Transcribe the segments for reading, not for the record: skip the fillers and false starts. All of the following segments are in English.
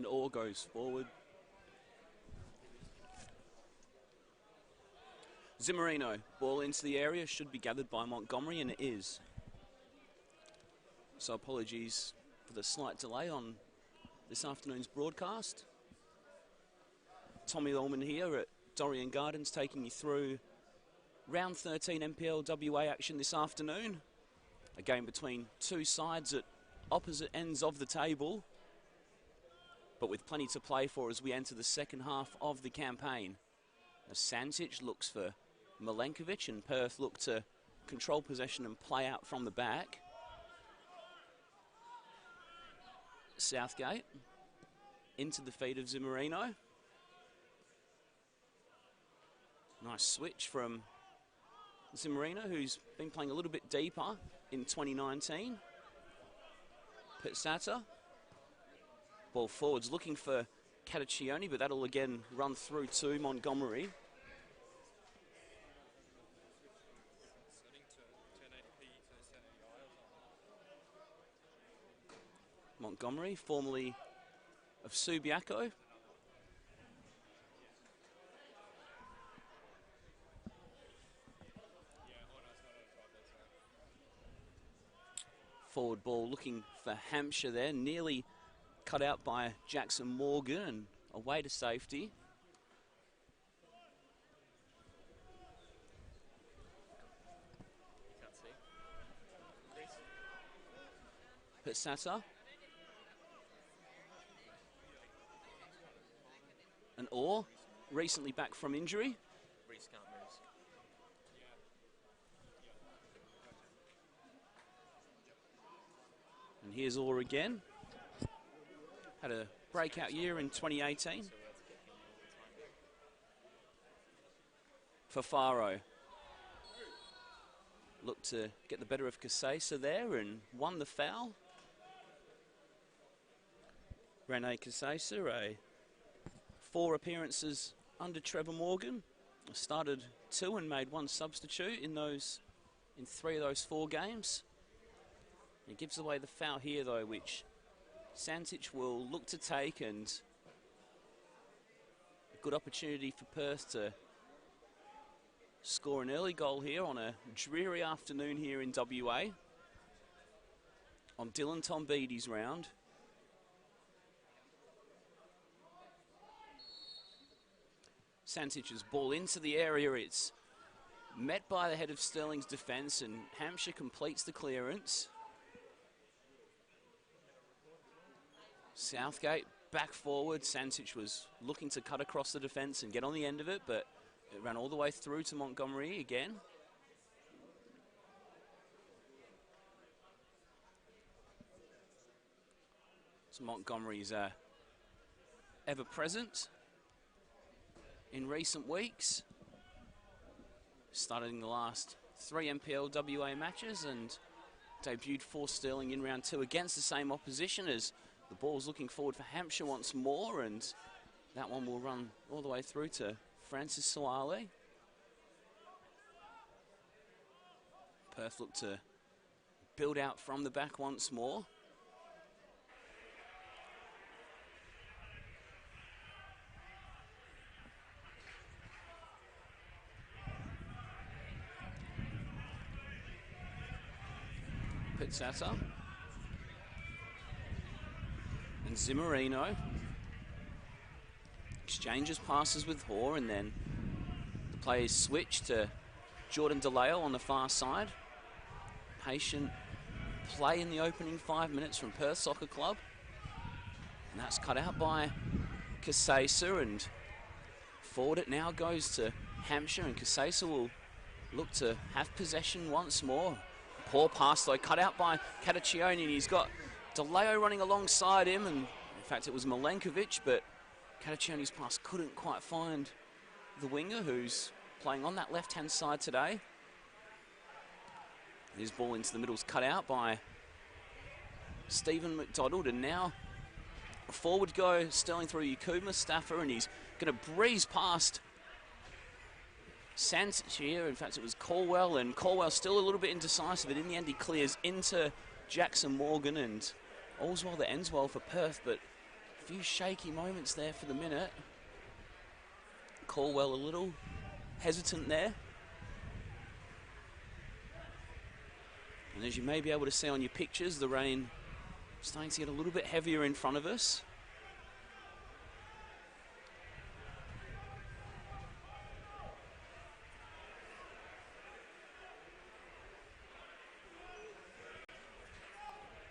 and Orr goes forward. Zimmerino, ball into the area, should be gathered by Montgomery, and it is. So apologies for the slight delay on this afternoon's broadcast. Tommy Ullman here at Dorrien Gardens, taking you through round 13 NPL WA action this afternoon. A game between two sides at opposite ends of the table, but with plenty to play for as we enter the second half of the campaign. As Sancic looks for Milenkovic and Perth look to control possession and play out from the back. Southgate into the feet of Zimmerino. Nice switch from Zimmerino, who's been playing a little bit deeper in 2019. Pitsata. Ball forwards looking for Cataccioni, but that'll again run through to Montgomery. Montgomery, formerly of Subiaco. Forward ball looking for Hampshire there, nearly cut out by Jackson Morgan and away to safety. Pitsata. And Orr, recently back from injury. Reece can't move. And here's Orr again. Had a breakout year in 2018. Fafaro looked to get the better of Casesa there and won the foul. Rene Casesa, 4 appearances under Trevor Morgan. Started 2 and made 1 substitute in 3 of those 4 games. He gives away the foul here though, which Sancic will look to take, and a good opportunity for Perth to score an early goal here on a dreary afternoon here in WA. On Dylan Tombides' round. Sancic's ball into the area. It's met by the head of Stirling's defence, and Hampshire completes the clearance. Southgate back forward. Sancic was looking to cut across the defence and get on the end of it, but it ran all the way through to Montgomery again. So Montgomery's ever present in recent weeks. Started in the last 3 NPL WA matches and debuted for Stirling in round 2 against the same opposition, as the ball's looking forward for Hampshire once more, and that one will run all the way through to Francis Soale. Perth look to build out from the back once more. Pitsata and Zimmerino exchanges passes with Hoare, and then the players switch to Jordan DeLeo on the far side. Patient play in the opening 5 minutes from Perth Soccer Club, and that's cut out by Casesa, and forward it now goes to Hampshire, and Casesa will look to have possession once more. Poor pass though, cut out by Cataccioni, and he's got DeLeo running alongside him, and in fact it was Milenkovic, but Cataccioni's pass couldn't quite find the winger who's playing on that left-hand side today. His ball into the middle's cut out by Stephen McDonald, and now forward go Stirling through Yakuma Stafford, and he's going to breeze past Sancic here. In fact, it was Caldwell, and Caldwell still a little bit indecisive, but in the end he clears into Jackson Morgan, and all's well that ends well for Perth, but A few shaky moments there for the minute. Caldwell a little hesitant there. And as you may be able to see on your pictures, the rain starting to get a little bit heavier in front of us.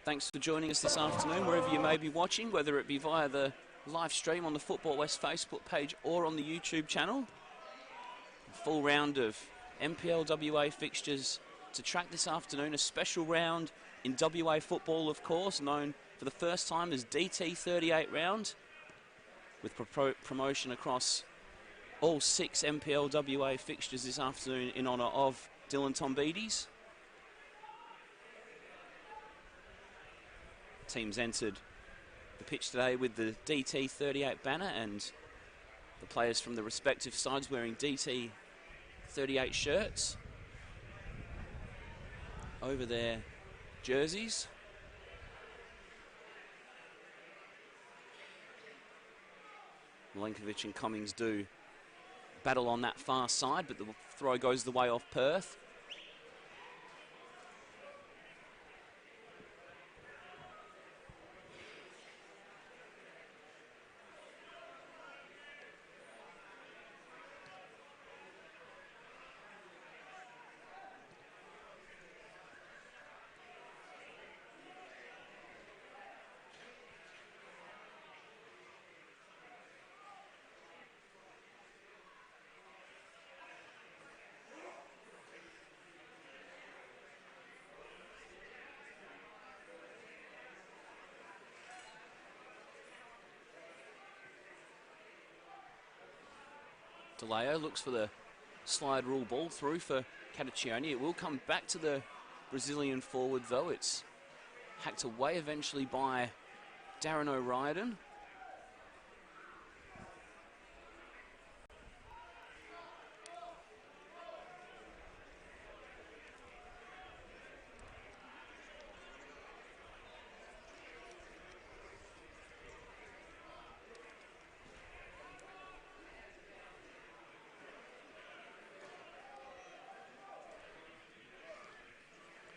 Thanks for joining us this afternoon, wherever you may be watching, whether it be via the live stream on the Football West Facebook page or on the YouTube channel. A full round of NPL WA fixtures to track this afternoon. A special round in WA football, of course, known for the first time as DT38 round, with promotion across all 6 NPL WA fixtures this afternoon in honour of Dylan Tombides. Teams entered the pitch today with the DT38 banner, and the players from the respective sides wearing DT38 shirts over their jerseys. Milenkovic and Cummings do battle on that far side, but the throw goes the way of Perth. DeLeo looks for the slide rule ball through for Cataccioni. It will come back to the Brazilian forward, though. It's hacked away eventually by Darren O'Riordan.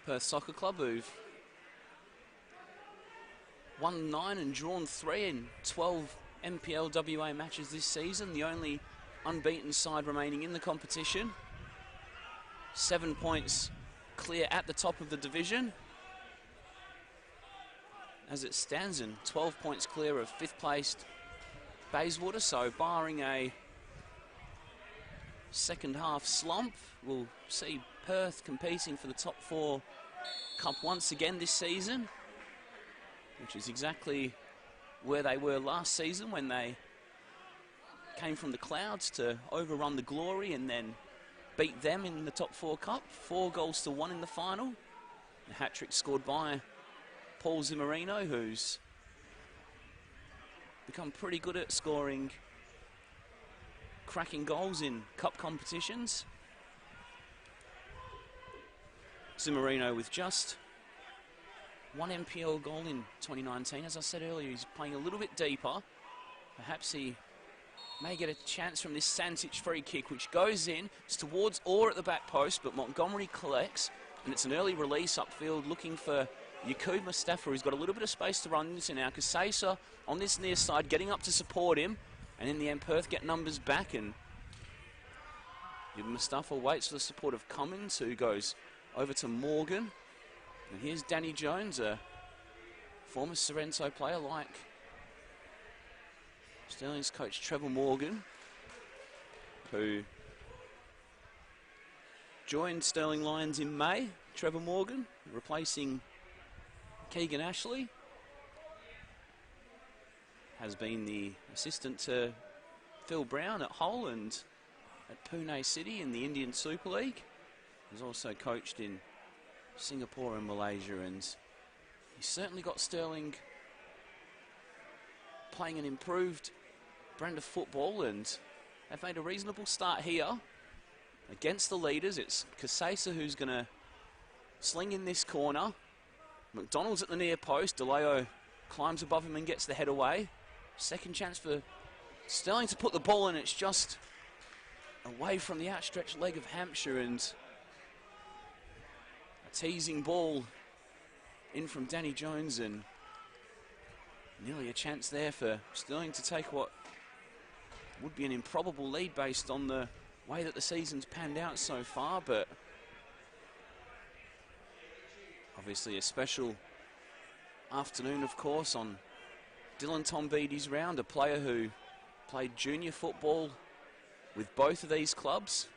Perth Soccer Club, who've won 9 and drawn 3 in 12 NPL WA matches this season, the only unbeaten side remaining in the competition. 7 points clear at the top of the division as it stands, and 12 points clear of 5th placed Bayswater, so barring a second half slump, we'll see Perth competing for the top 4 cup once again this season, which is exactly where they were last season when they came from the clouds to overrun the Glory and then beat them in the top 4 cup, 4-1 in the final. A hat-trick scored by Paul Zimmerino, who's become pretty good at scoring cracking goals in cup competitions. Zimmerino with just 1 NPL goal in 2019. As I said earlier, he's playing a little bit deeper. Perhaps he may get a chance from this Santic free kick, which goes in. It's towards Orr at the back post, but Montgomery collects, and it's an early release upfield looking for Yakub Mustafa, who's got a little bit of space to run into now. Kasesa on this near side, getting up to support him, and in the end, Perth get numbers back, and Mustafa waits for the support of Cummins, who goes over to Morgan. And here's Danny Jones, a former Sorrento player like Stirling's coach Trevor Morgan, who joined Stirling Lions in May. Trevor Morgan, replacing Keegan Ashley, has been the assistant to Phil Brown at Hull and at Pune City in the Indian Super League. He's also coached in Singapore and Malaysia, and he's certainly got Stirling playing an improved brand of football, and they've made a reasonable start here against the leaders. It's Kasesa who's going to sling in this corner. McDonald's at the near post. DeLeo climbs above him and gets the head away. Second chance for Stirling to put the ball in. It's just away from the outstretched leg of Hampshire, and a teasing ball in from Danny Jones, and nearly a chance there for Stirling to take what would be an improbable lead based on the way that the season's panned out so far, but obviously a special afternoon, of course, on Dylan Tombides' round, a player who played junior football with both of these clubs.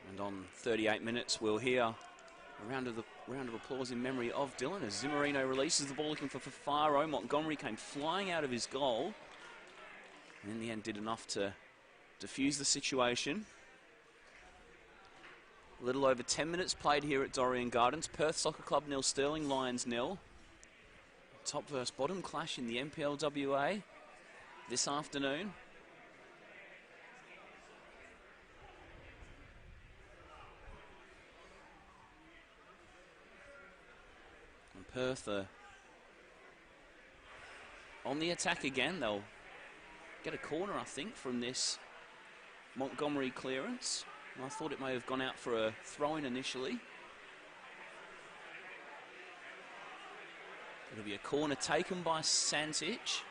And on 38 minutes, we'll hear a round of applause in memory of Dylan as Zimmerino releases the ball looking for Fafaro. Montgomery came flying out of his goal, and in the end did enough to defuse the situation. A little over 10 minutes played here at Dorrien Gardens. Perth Soccer Club 0, Stirling Lions 0. Top versus bottom clash in the NPL WA this afternoon. And Perth on the attack again. They'll get a corner, I think, from this Montgomery clearance. I thought it may have gone out for a throw-in initially. It'll be a corner taken by Santich.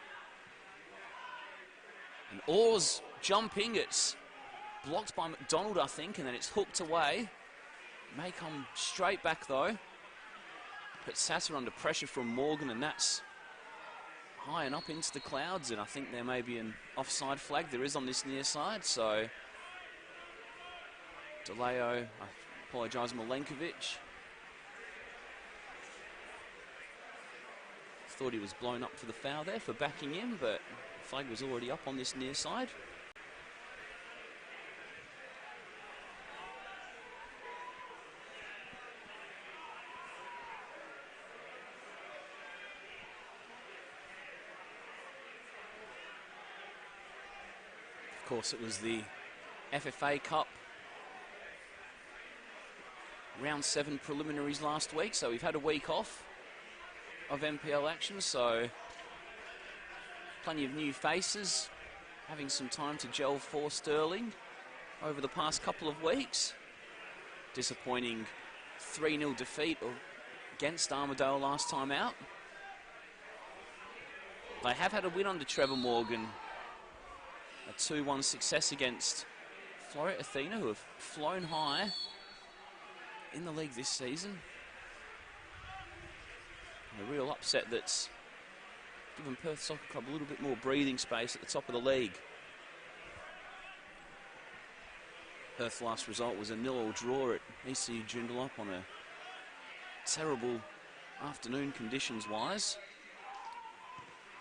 And Orr's jumping. It's blocked by McDonald, I think, and then it's hooked away. May come straight back, though. But Sasser under pressure from Morgan, and that's high and up into the clouds, and I think there may be an offside flag. There is on this near side, so DeLeo, I apologise, Milenkovic. Thought he was blown up for the foul there for backing in, but the flag was already up on this near side. Of course, it was the FFA Cup Round 7 preliminaries last week, so we've had a week off of NPL action, so plenty of new faces having some time to gel for Stirling over the past couple of weeks. Disappointing 3-0 defeat against Armidale last time out. They have had a win under Trevor Morgan, a 2-1 success against Floreat Athena, who have flown high in the league this season. A real upset that's given Perth Soccer Club a little bit more breathing space at the top of the league. Perth's last result was a 0-0 draw at ECU Joondalup on a terrible afternoon conditions-wise.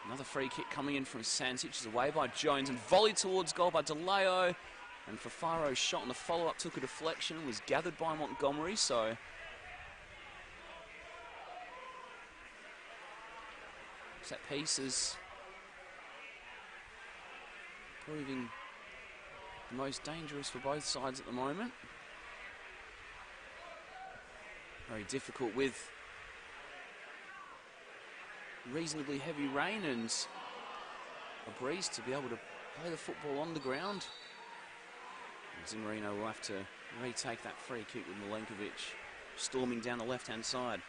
Another free kick coming in from Santich, is away by Jones and volleyed towards goal by DeLeo. And Fafaro's shot on the follow-up took a deflection, was gathered by Montgomery, so set pieces proving the most dangerous for both sides at the moment. Very difficult with reasonably heavy rain and a breeze to be able to play the football on the ground. Zimmerino will have to retake that free kick with Milenkovic storming down the left-hand side.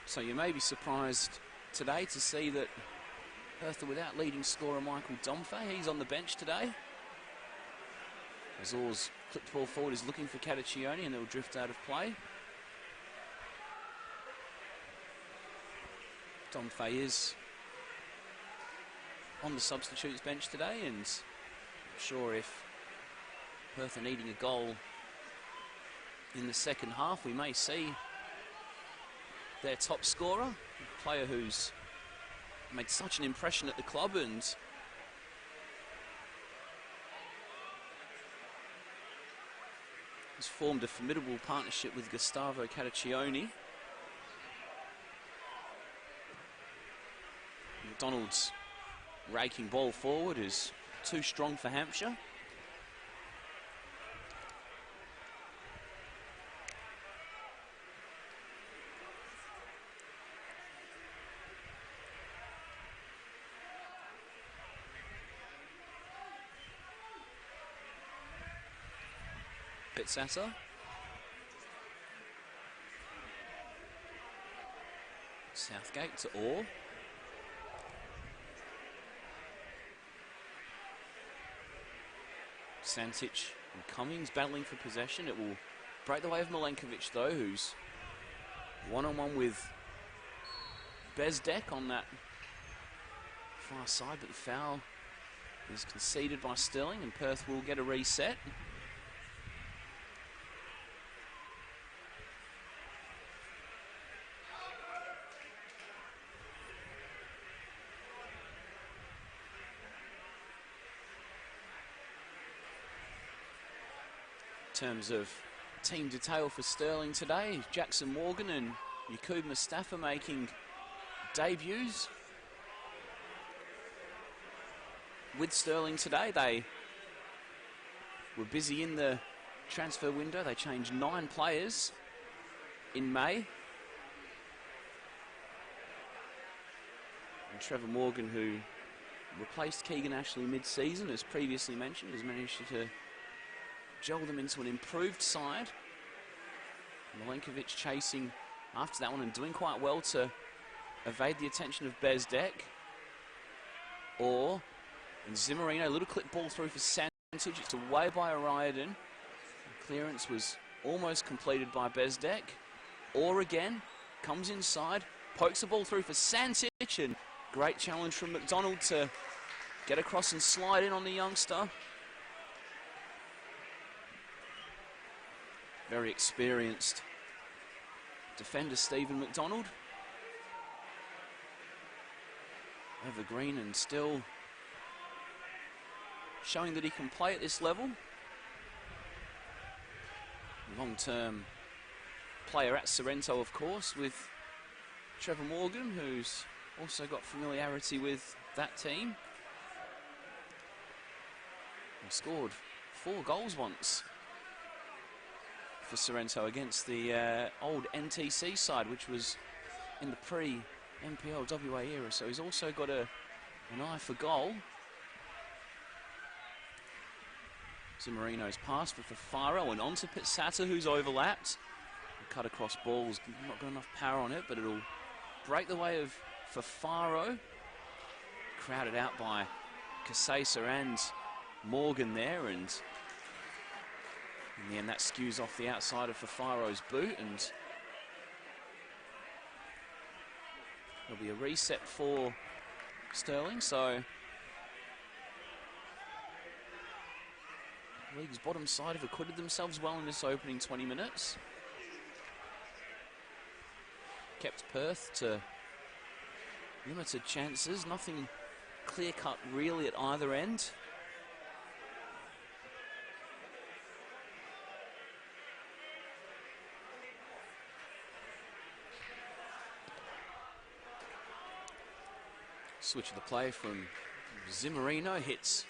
So you may be surprised today to see that Perth are without leading scorer Michael Domfey. He's on the bench today. As Orr's clipped ball forward is looking for Cataccioni, and they'll drift out of play. Domfey is on the substitutes bench today, and I'm sure if Perth are needing a goal in the second half, we may see their top scorer, a player who's made such an impression at the club and has formed a formidable partnership with Gustavo Cataccioni. McDonald's raking ball forward is too strong for Hampshire. Pitsata. Southgate to Orr. Santic and Cummings battling for possession. It will break the way of Milenkovic, though, who's one-on-one with Bezdek on that far side, but the foul is conceded by Stirling, and Perth will get a reset. In terms of team detail for Stirling today, Jackson Morgan and Yaqub Mustafa making debuts. With Stirling today, they were busy in the transfer window. They changed 9 players in May. And Trevor Morgan, who replaced Keegan Ashley mid-season, as previously mentioned, has managed to gel them into an improved side. Milenkovic chasing after that one and doing quite well to evade the attention of Bezdek. Or and Zimmerino, a little clip ball through for Santic. It's away by Ariadne. Clearance was almost completed by Bezdek. Or again, comes inside, pokes the ball through for Santic, and great challenge from McDonald to get across and slide in on the youngster. Very experienced defender Stephen McDonald. Evergreen and still showing that he can play at this level. Long-term player at Sorrento, of course, with Trevor Morgan, who's also got familiarity with that team. He scored 4 goals once for Sorrento against the old NTC side, which was in the pre-NPL WA era, so he's also got an eye for goal. Zimmerino's pass for Fafaro and onto Pitsata, who's overlapped. Cut across balls, not got enough power on it, but it'll break the way of Fafaro. Crowded out by Casesa and Morgan there, and in the end that skews off the outside of Fafaro's boot, and there'll be a reset for Stirling. So the league's bottom side have acquitted themselves well in this opening 20 minutes. Kept Perth to limited chances, nothing clear-cut really at either end. Switch of the play from Zimmerino, hits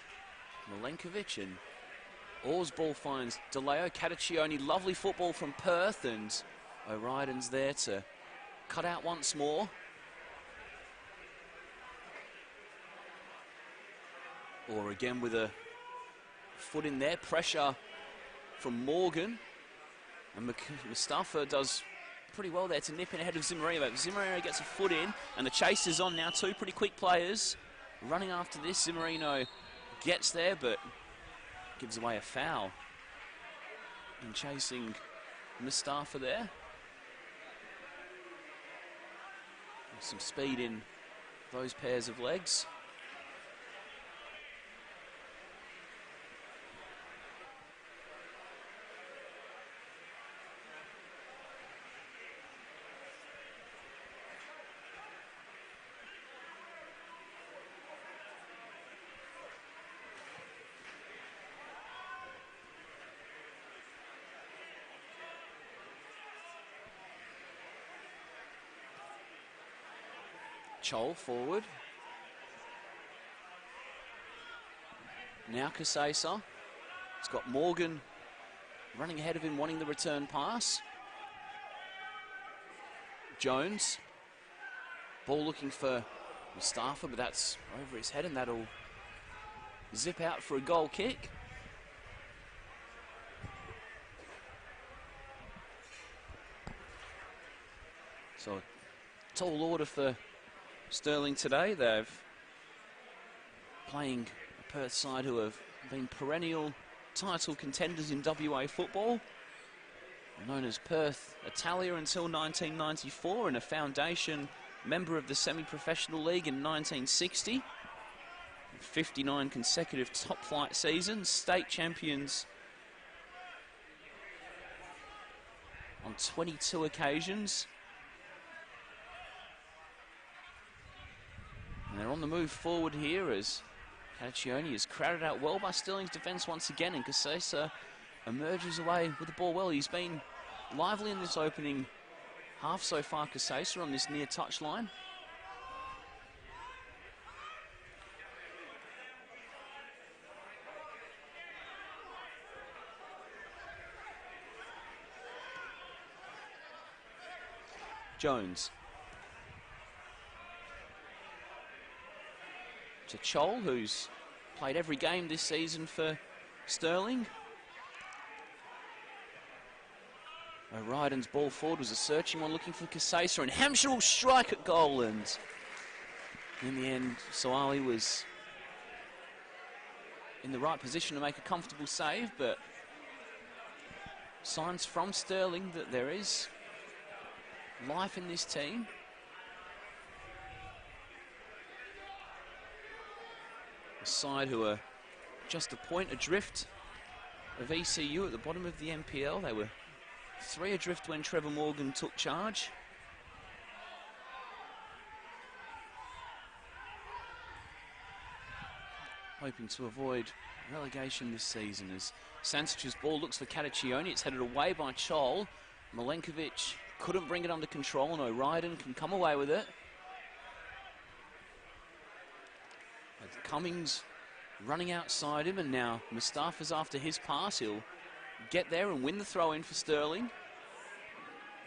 Milenkovic, and Orr's ball finds DeLeo. Cataccioni, lovely football from Perth, and O'Riordan's there to cut out once more. Orr again with a foot in there, pressure from Morgan, and Mustafa does pretty well there to nip in ahead of Zimmerino, but Zimmerino gets a foot in, and the chase is on now. 2 pretty quick players running after this. Zimmerino gets there, but gives away a foul in chasing Mustafa there. Some speed in those pairs of legs. Chol forward. Now Casesa. It's got Morgan running ahead of him, wanting the return pass. Jones. Ball looking for Mustafa, but that's over his head, and that'll zip out for a goal kick. So, tall order for Stirling today. They've playing a Perth side who have been perennial title contenders in WA football, known as Perth Italia until 1994, and a foundation member of the semi-professional league in 1960. 59 consecutive top-flight seasons, state champions on 22 occasions. And they're on the move forward here as Caccione is crowded out well by Stirling's defence once again, and Casesa emerges away with the ball well. He's been lively in this opening half so far, Casesa, on this near touchline. Jones. To Chol, who's played every game this season for Stirling. O'Riordan's ball forward was a searching one, looking for Casesa, and Hampshire will strike at goal, and in the end, Soali was in the right position to make a comfortable save, but signs from Stirling that there is life in this team. A side who are just a point adrift of ECU at the bottom of the NPL. They were 3 adrift when Trevor Morgan took charge. Hoping to avoid relegation this season as Sansic's ball looks for Caccione. It's headed away by Chol. Milenkovic couldn't bring it under control, and O'Riordan can come away with it. Cummings running outside him, and now Mustafa's after his pass. He'll get there and win the throw-in for Stirling.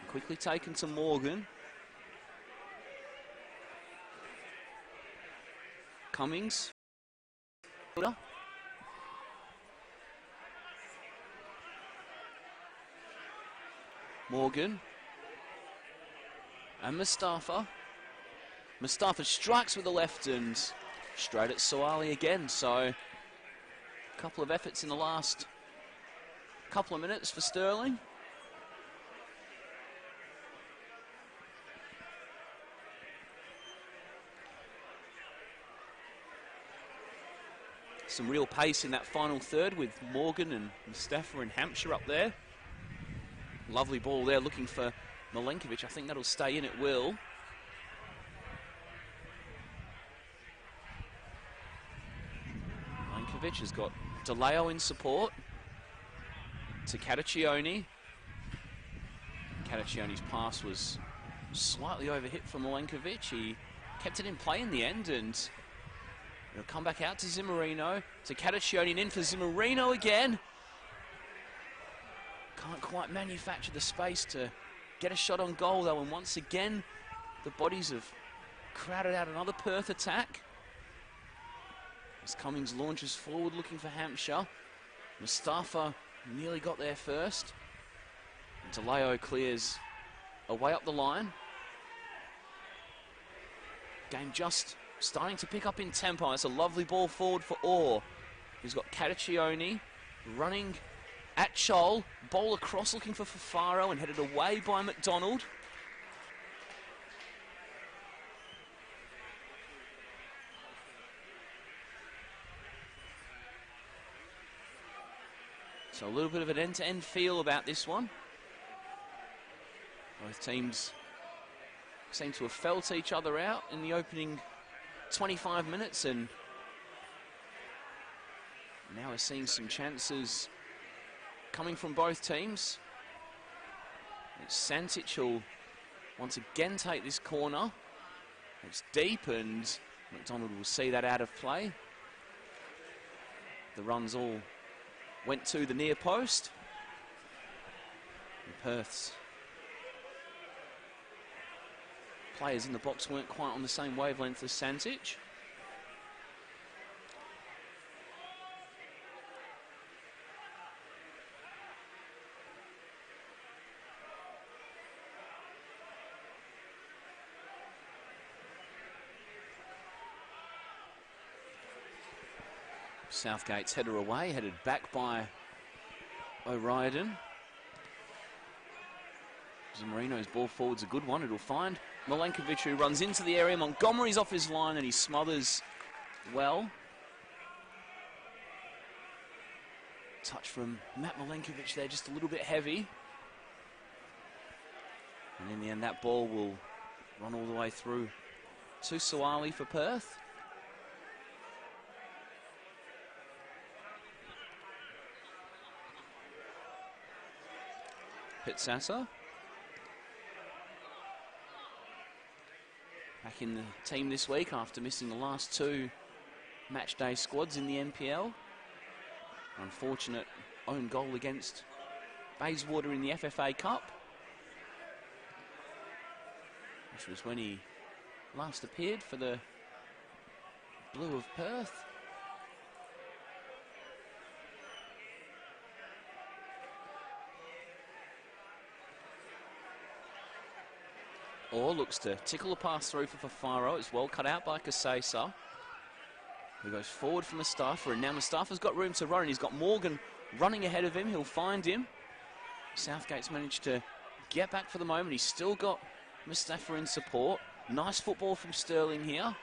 Quickly taken to Morgan. Cummings. Morgan. And Mustafa. Mustafa strikes with the left and straight at Soali again. So, a couple of efforts in the last couple of minutes for Stirling. Some real pace in that final third with Morgan and Mustafa and Hampshire up there. Lovely ball there, looking for Milenkovic. I think that'll stay in, it will. Milenkovic has got DeLeo in support. To Caccione. Caccione's pass was slightly overhit for Milenkovic. He kept it in play in the end, and it'll come back out to Zimmerino. To Caccione and in for Zimmerino again. Can't quite manufacture the space to get a shot on goal though, and once again the bodies have crowded out another Perth attack. As Cummings launches forward looking for Hampshire. Mustafa nearly got there first. And DeLeo clears away up the line. Game just starting to pick up in tempo. It's a lovely ball forward for Orr. He's got Caccione running at Chol. Bowl across looking for Fafaro and headed away by McDonald. So a little bit of an end-to-end feel about this one. Both teams seem to have felt each other out in the opening 25 minutes, and now we're seeing some chances coming from both teams. It's Santic who'll once again take this corner. It's deep, and McDonald will see that out of play. The runs all went to the near post. And Perth's players in the box weren't quite on the same wavelength as Santic. Southgate's header away, headed back by O'Riordan. Zamorino's ball forward's a good one. It'll find Milenkovic, who runs into the area. Montgomery's off his line and he smothers well. Touch from Matt Milenkovic there, just a little bit heavy. And in the end, that ball will run all the way through to Suwali for Perth. Pitsasa. Back in the team this week after missing the last two match day squads in the NPL. Unfortunate own goal against Bayswater in the FFA Cup, which was when he last appeared for the Blue of Perth. Or looks to tickle a pass through for Fafaro. It's well cut out by Kasesa, who goes forward for Mustafa, and now Mustafa's got room to run, and he's got Morgan running ahead of him. He'll find him. Southgate's managed to get back for the moment. He's still got Mustafa in support. Nice football from Stirling here.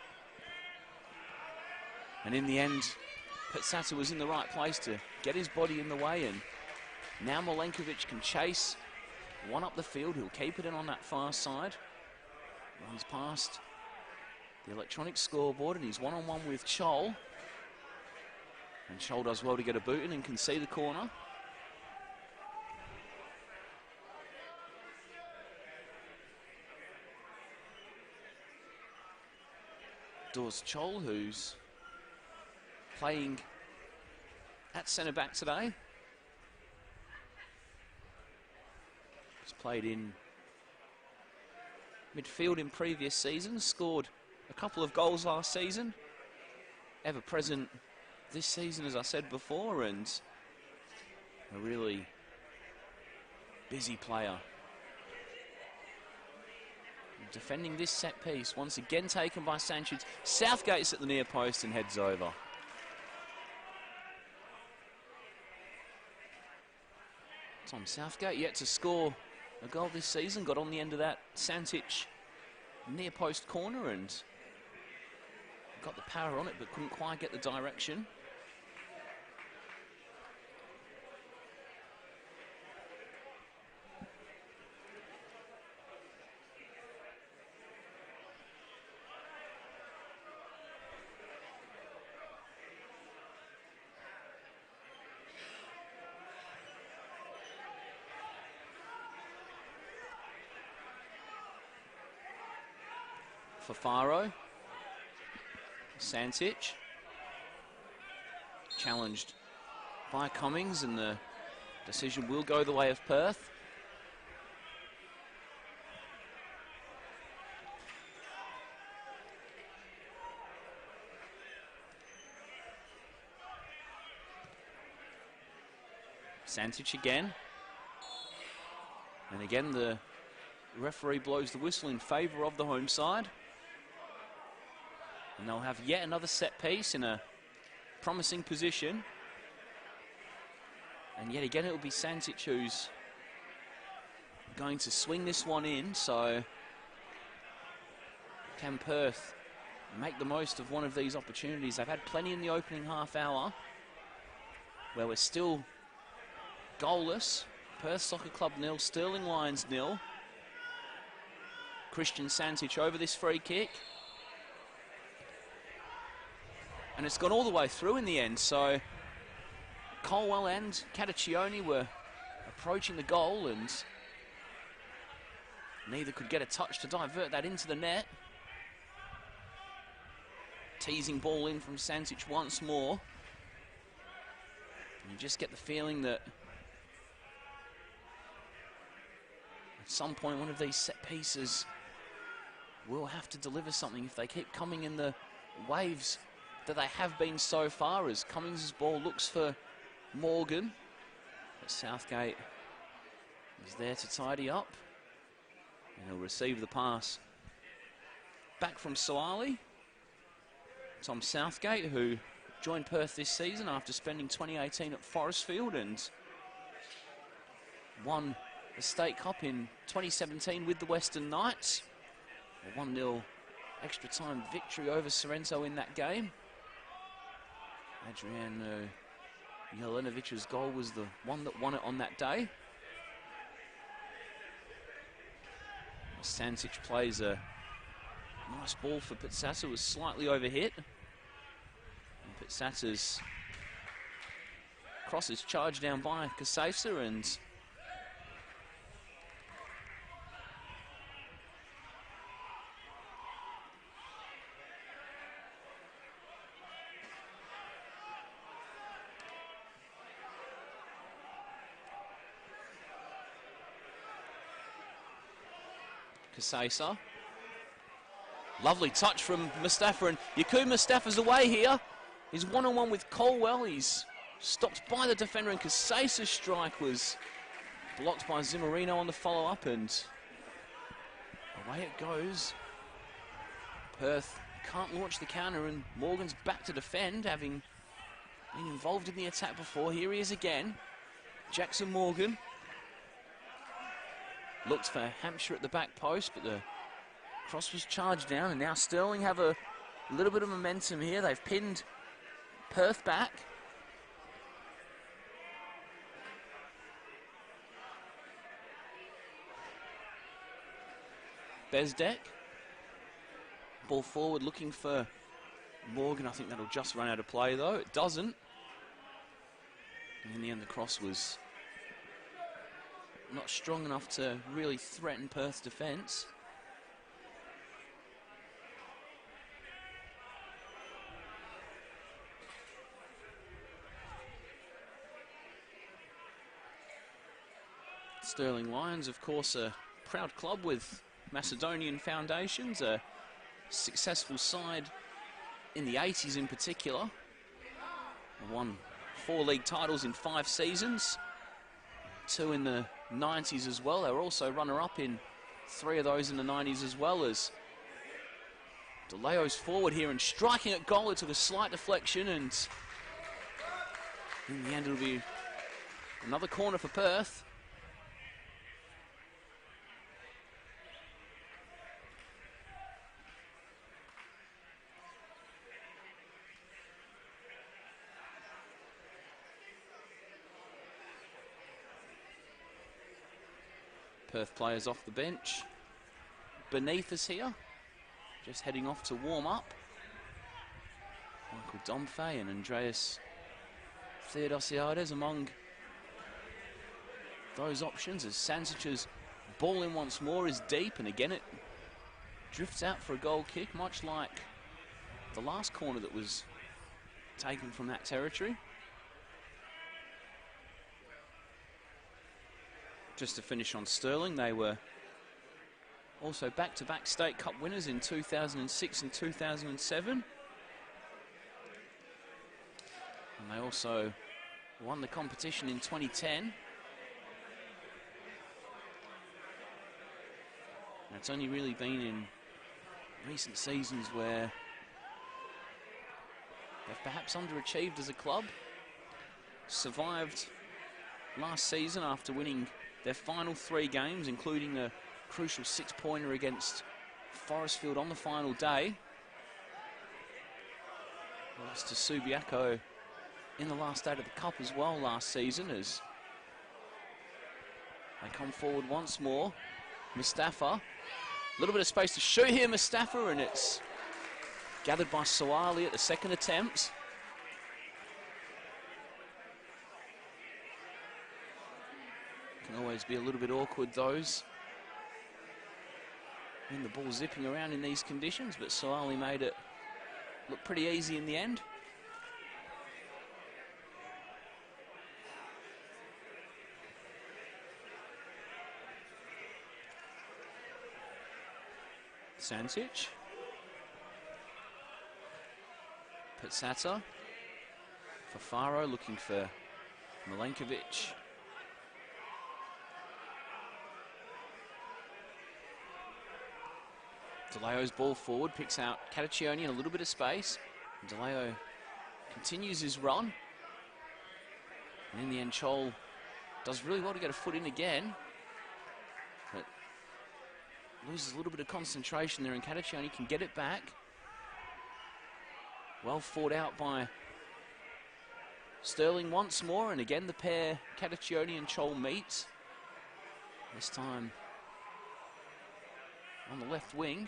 And in the end, Pitsata was in the right place to get his body in the way, and now Milenkovic can chase one up the field. He'll keep it in on that far side. Runs past the electronic scoreboard, and he's one-on-one with Chol. And Chol does well to get a boot in and can see the corner. Dawes Chol, who's playing at centre-back today. He's played in midfield in previous seasons, scored a couple of goals last season. Ever present this season, as I said before, and a really busy player. Defending this set piece, once again taken by Sanchez. Southgate's at the near post and heads over. Tom Southgate yet to score a goal this season. Got on the end of that Santic near post corner and got the power on it, but couldn't quite get the direction. Fafaro, Santic, challenged by Cummings, and the decision will go the way of Perth. Santic again, and again the referee blows the whistle in favour of the home side. And they'll have yet another set piece in a promising position. And yet again, it will be Santic who's going to swing this one in. So can Perth make the most of one of these opportunities? They've had plenty in the opening half hour, where we're still goalless. Perth Soccer Club 0, Stirling Lions 0. Christian Santic over this free kick. And it's gone all the way through in the end, so Colwell and Cataccioni were approaching the goal and neither could get a touch to divert that into the net. Teasing ball in from Santic once more. And you just get the feeling that at some point one of these set pieces will have to deliver something if they keep coming in the waves that they have been so far, as Cummings' ball looks for Morgan. But Southgate is there to tidy up. And he'll receive the pass back from Suwali. Tom Southgate, who joined Perth this season after spending 2018 at Forestfield and won the State Cup in 2017 with the Western Knights. A 1-0 extra time victory over Sorrento in that game. Adriano Jelenovic's goal was the one that won it on that day. Sancic plays a nice ball for Pitsata, was slightly overhit. And Pitsata's cross is charged down by Kasesa, and Kasesa. Lovely touch from Mustafa, and Yaku Mustafa's away here. He's one-on-one with Colwell. He's stopped by the defender, and Kasesa's strike was blocked by Zimmerino on the follow-up, and away it goes. Perth can't launch the counter, and Morgan's back to defend, having been involved in the attack before. Here he is again. Jackson Morgan looked for Hampshire at the back post, but the cross was charged down, and now Stirling have a little bit of momentum here. They've pinned Perth back. Bezdek. Ball forward looking for Morgan. I think that'll just run out of play though. It doesn't. And in the end the cross was not strong enough to really threaten Perth's defence. Stirling Lions, of course, a proud club with Macedonian foundations, a successful side in the 80s in particular. Won 4 league titles in 5 seasons, 2 in the 90s as well. They were also runner-up in 3 of those in the 90s as well. As DeLeo's forward here and striking at goal. It took a slight deflection, and in the end it'll be another corner for Perth. Perth players off the bench. Beneath us here, just heading off to warm up. Michael Domfey and Andreas Theodosiades among those options, as Sancic's ball in once more is deep, and again it drifts out for a goal kick, much like the last corner that was taken from that territory. Just to finish on Stirling, they were also back-to-back State Cup winners in 2006 and 2007. And they also won the competition in 2010. And it's only really been in recent seasons where they've perhaps underachieved as a club. Survived last season after winning their final 3 games, including a crucial 6-pointer against Forestfield on the final day. Lost to Subiaco in the last 8 of the Cup as well last season, as they come forward once more. Mustafa, a little bit of space to shoot here, Mustafa, and it's gathered by Sawali at the second attempt. Can always be a little bit awkward, those. And the ball zipping around in these conditions, but Sawali made it look pretty easy in the end. Sancic. Pitsata. Fafaro looking for Milenkovic. DeLeo's ball forward, picks out Cataccioni in a little bit of space. DeLeo continues his run. And in the end, Chol does really well to get a foot in again. But loses a little bit of concentration there, and Cataccioni can get it back. Well fought out by Stirling once more, and again the pair, Cataccioni and Chol, meet. This time on the left wing.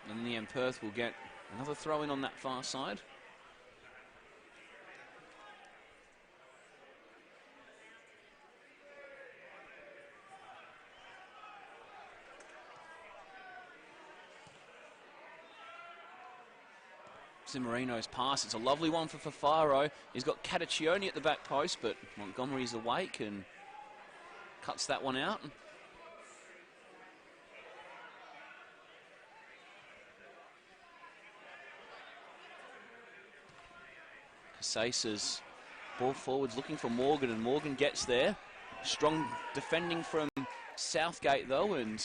And in the end, Perth will get another throw in on that far side. Zimmerino's pass, it's a lovely one for Fafaro. He's got Cataccioni at the back post, but Montgomery's awake and cuts that one out. Casasa's ball forwards looking for Morgan, and Morgan gets there. Strong defending from Southgate though, and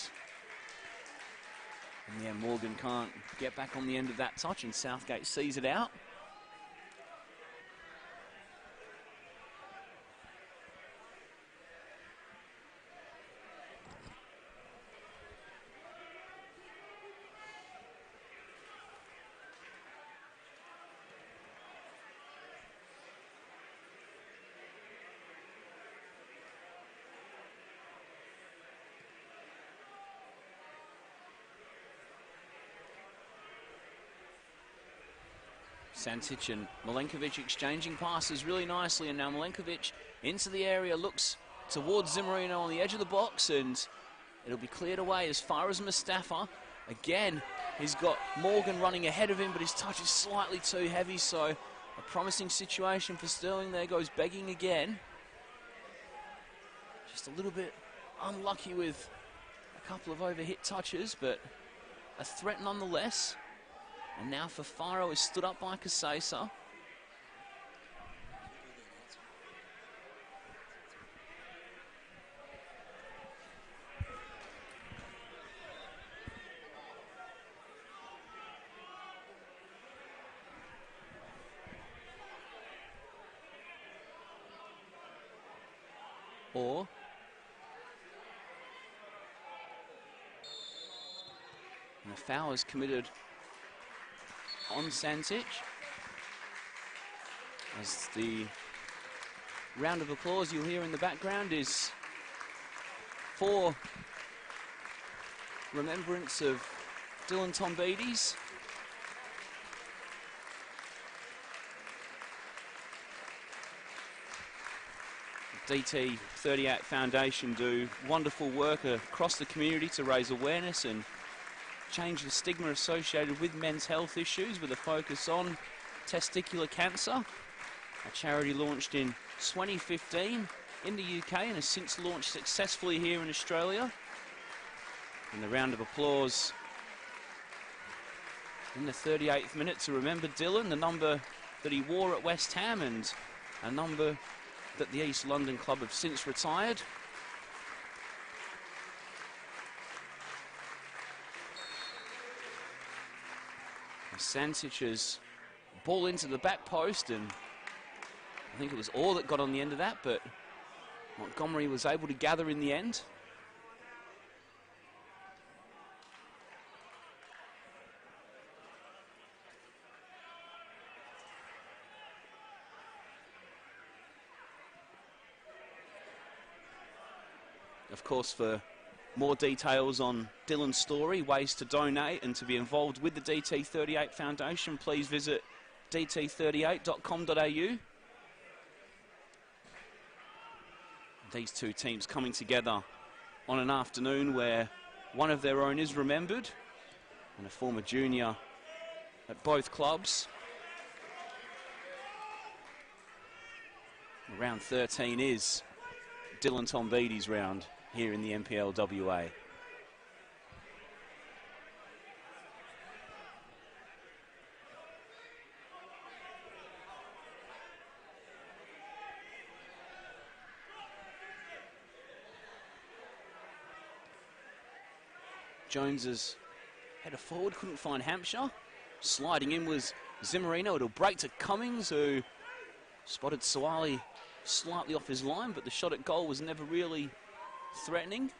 yeah, Morgan can't get back on the end of that touch, and Southgate sees it out. Santic and Milenkovic exchanging passes really nicely, and now Milenkovic into the area, looks towards Zimmerino on the edge of the box, and it'll be cleared away as far as Mustafa. Again, he's got Morgan running ahead of him, but his touch is slightly too heavy, so a promising situation for Stirling. There goes begging again. Just a little bit unlucky with a couple of overhit touches, but a threat nonetheless. And now Fafaro is stood up by Casasa. And the foul is committed on Santic, as the round of applause you'll hear in the background is for remembrance of Dylan Tombides. The DT 38 Foundation do wonderful work across the community to raise awareness and change the stigma associated with men's health issues, with a focus on testicular cancer. A charity launched in 2015 in the UK and has since launched successfully here in Australia. And the round of applause in the 38th minute to remember Dylan, the number that he wore at West Ham and a number that the East London club have since retired. Santic's ball into the back post, and I think it was Orr that got on the end of that, but Montgomery was able to gather in the end. Of course, for more details on Dylan's story, ways to donate and to be involved with the DT38 Foundation, please visit dt38.com.au. These two teams coming together on an afternoon where one of their own is remembered, and a former junior at both clubs. Round 13 is Dylan Tombides' round here in the NPL WA. Jones's header forward couldn't find Hampshire. Sliding in was Zimmerino. It'll break to Cummings, who spotted Sawali slightly off his line, but the shot at goal was never really threatening.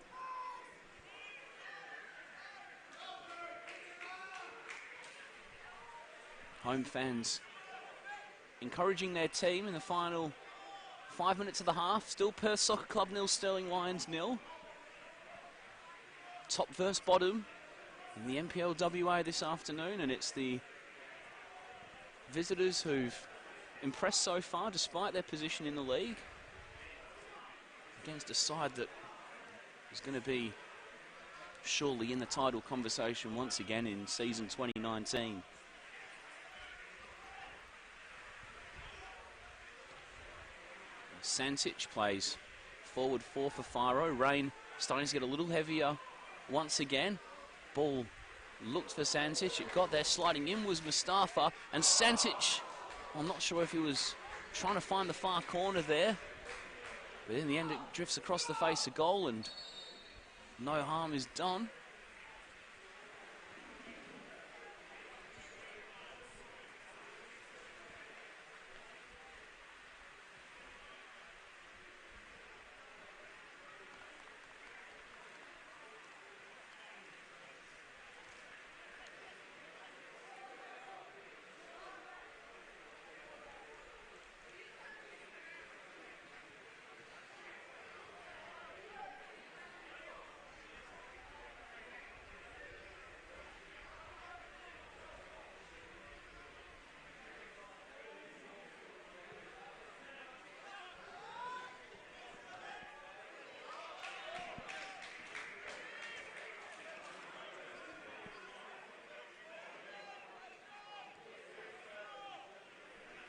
Home fans encouraging their team in the final 5 minutes of the half. Still Perth Soccer Club 0, Stirling Lions 0. Top versus bottom in the NPL WA this afternoon, and it's the visitors who've impressed so far despite their position in the league against a side that is going to be surely in the title conversation once again in season 2019. Santic plays forward 4 for Faro. Rain starting to get a little heavier once again. Ball looked for Santic. It got there. Sliding in was Mustafa. And Santic, I'm not sure if he was trying to find the far corner there. But in the end, it drifts across the face of goal and no harm is done.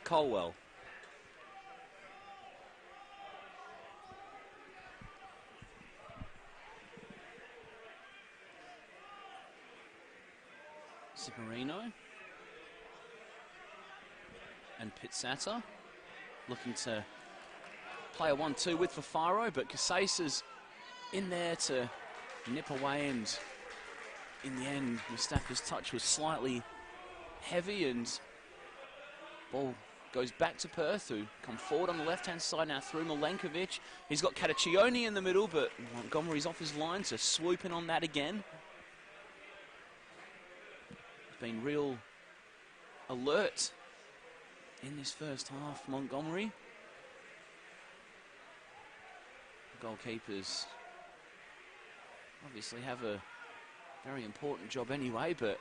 Colwell. Zimmerino. And Pitsata looking to play a 1-2 with Fafaro, but Casase's in there to nip away, and in the end, Mustafa's touch was slightly heavy, and ball goes back to Perth, who come forward on the left-hand side now through Milenkovic. He's got Cataccioni in the middle, but Montgomery's off his line, so swooping on that again. He's been real alert in this first half, Montgomery. Goalkeepers obviously have a very important job anyway, but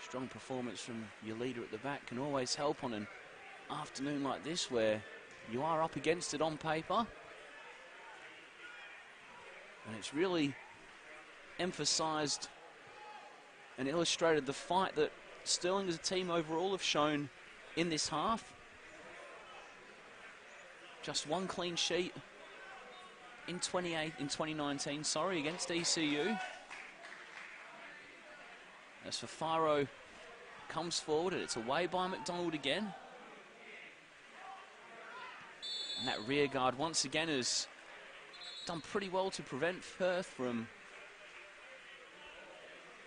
strong performance from your leader at the back can always help on an afternoon like this where you are up against it on paper. And it's really emphasised and illustrated the fight that Stirling as a team overall have shown in this half. Just one clean sheet in 2019, against ECU. As Fafaro comes forward, and it's away by McDonald again. And that rear guard once again has done pretty well to prevent Perth from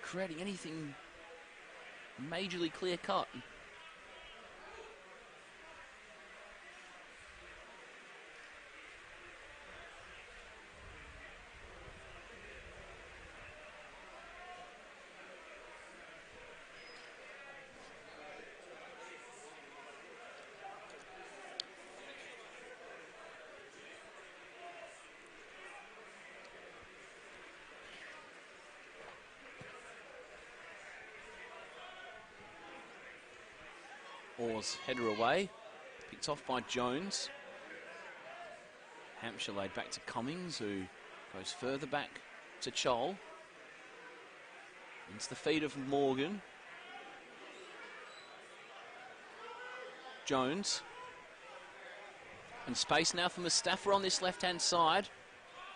creating anything majorly clear-cut. Orr's header away, picked off by Jones. Hampshire laid back to Cummings, who goes further back to Chol. Into the feet of Morgan. Jones. And space now for Mustafa on this left-hand side.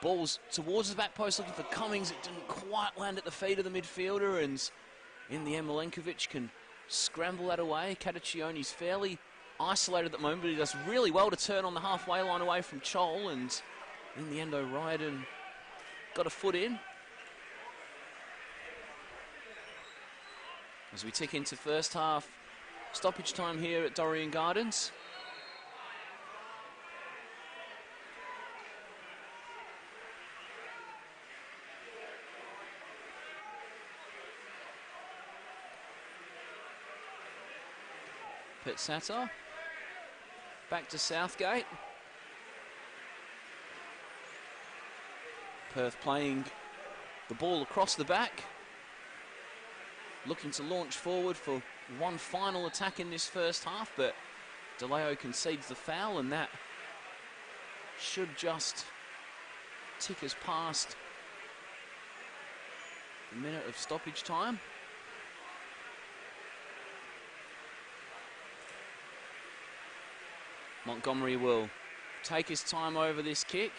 Ball's towards the back post looking for Cummings. It didn't quite land at the feet of the midfielder, and in the end, Milenkovic can scramble that away. Cataccioni's fairly isolated at the moment, but he does really well to turn on the halfway line away from Chol, and in the end, O'Riordan got a foot in. As we tick into first half stoppage time here at Dorrien Gardens. Pitsatter. Back to Southgate. Perth playing the ball across the back. Looking to launch forward for one final attack in this first half, but DeLeo concedes the foul, and that should just tick us past the minute of stoppage time. Montgomery will take his time over this kick.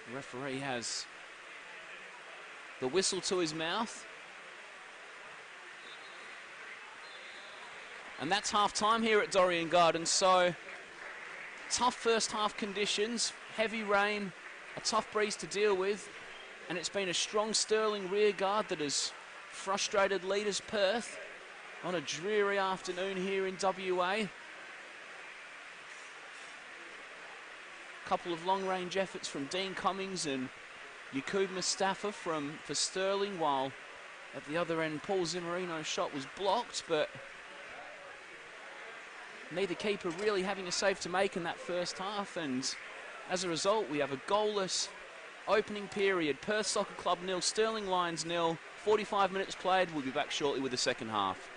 The referee has the whistle to his mouth. And that's half time here at Dorrien Gardens. So tough first half conditions, heavy rain, a tough breeze to deal with. And it's been a strong Stirling rear guard that has frustrated leaders Perth on a dreary afternoon here in WA. Couple of long-range efforts from Dean Cummings and Yaqub Mustafa for Stirling, while at the other end Paul Zimmerino's shot was blocked, but neither keeper really having a save to make in that first half, and as a result we have a goalless opening period. Perth Soccer Club 0, Stirling Lions 0, 45 minutes played. We'll be back shortly with the second half.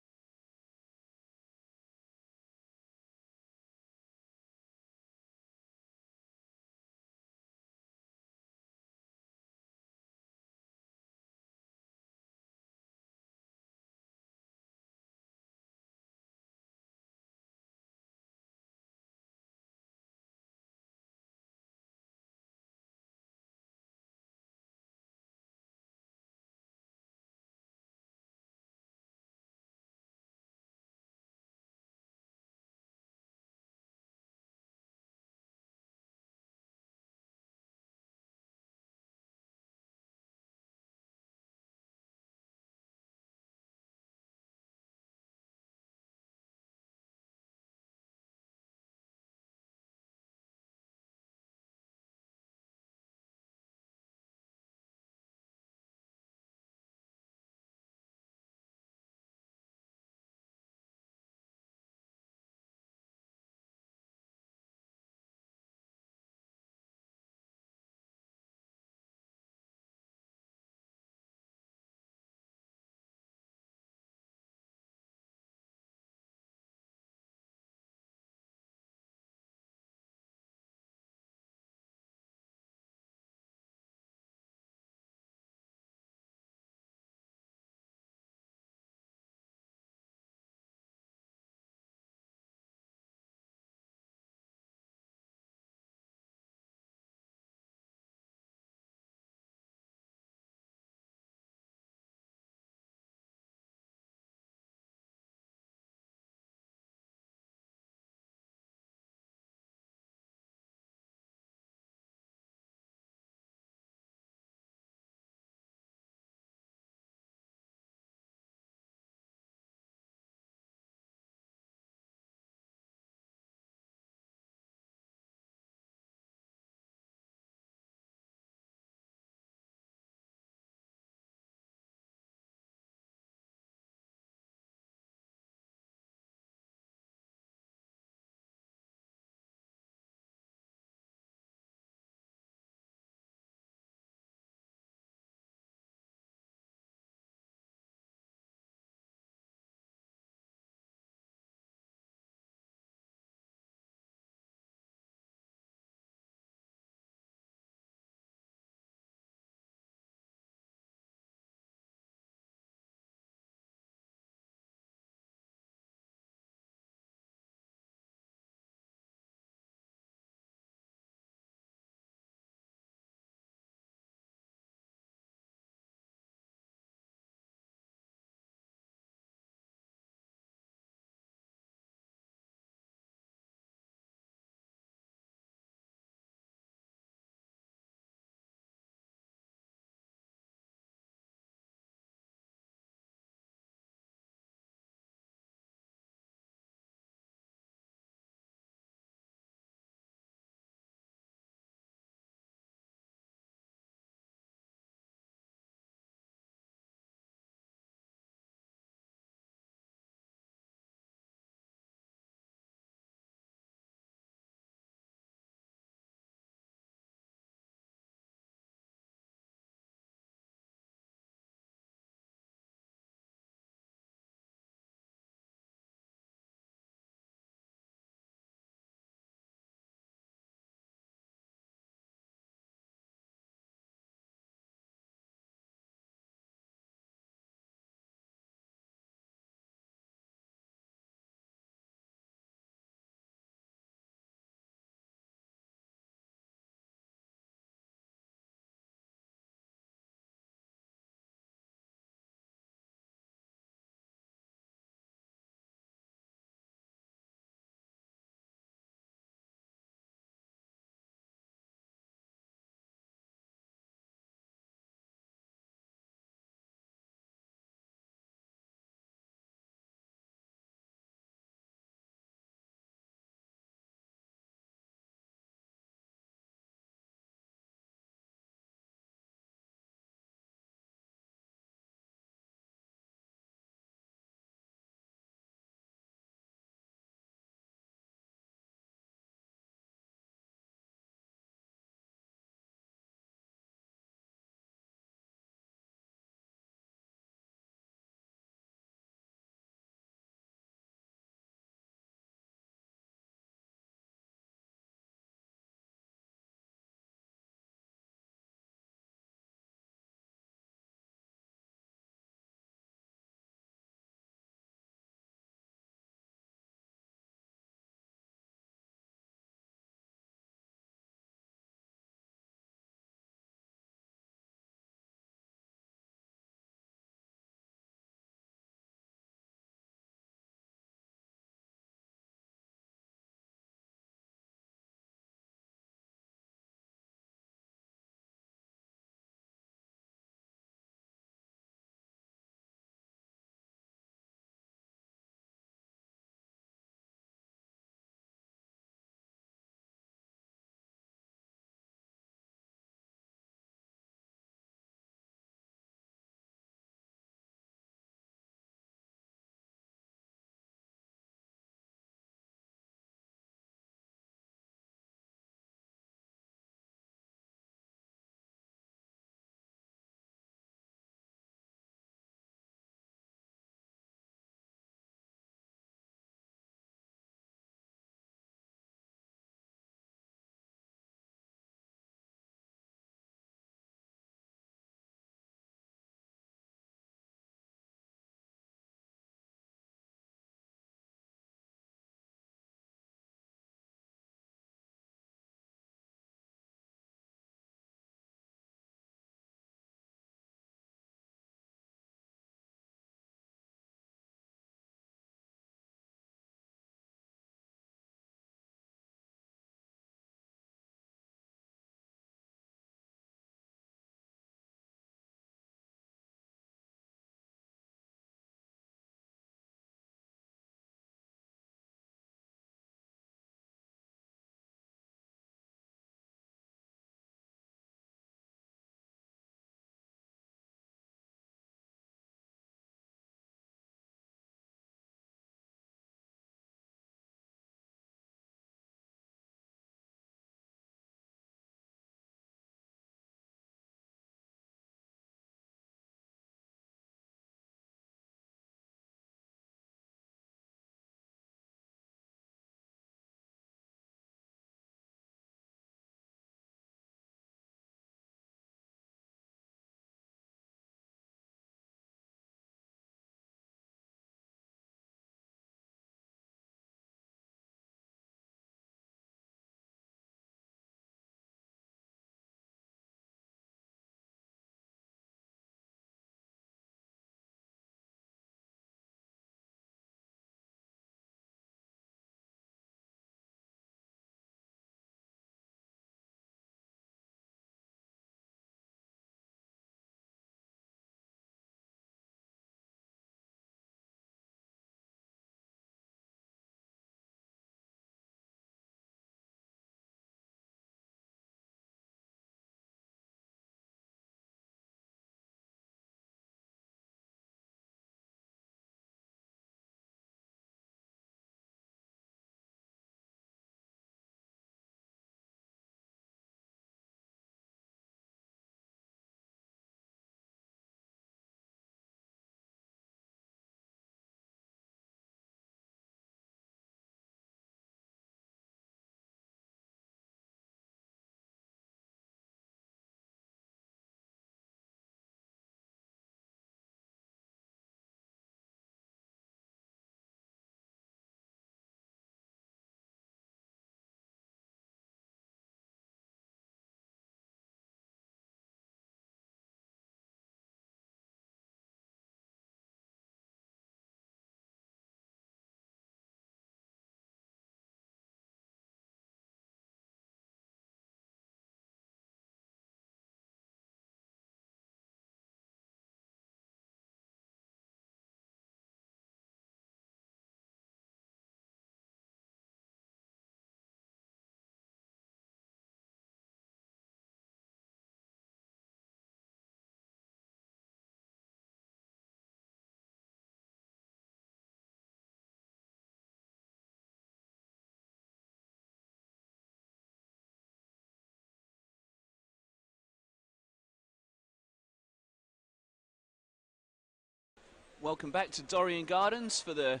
Welcome back to Dorrien Gardens for the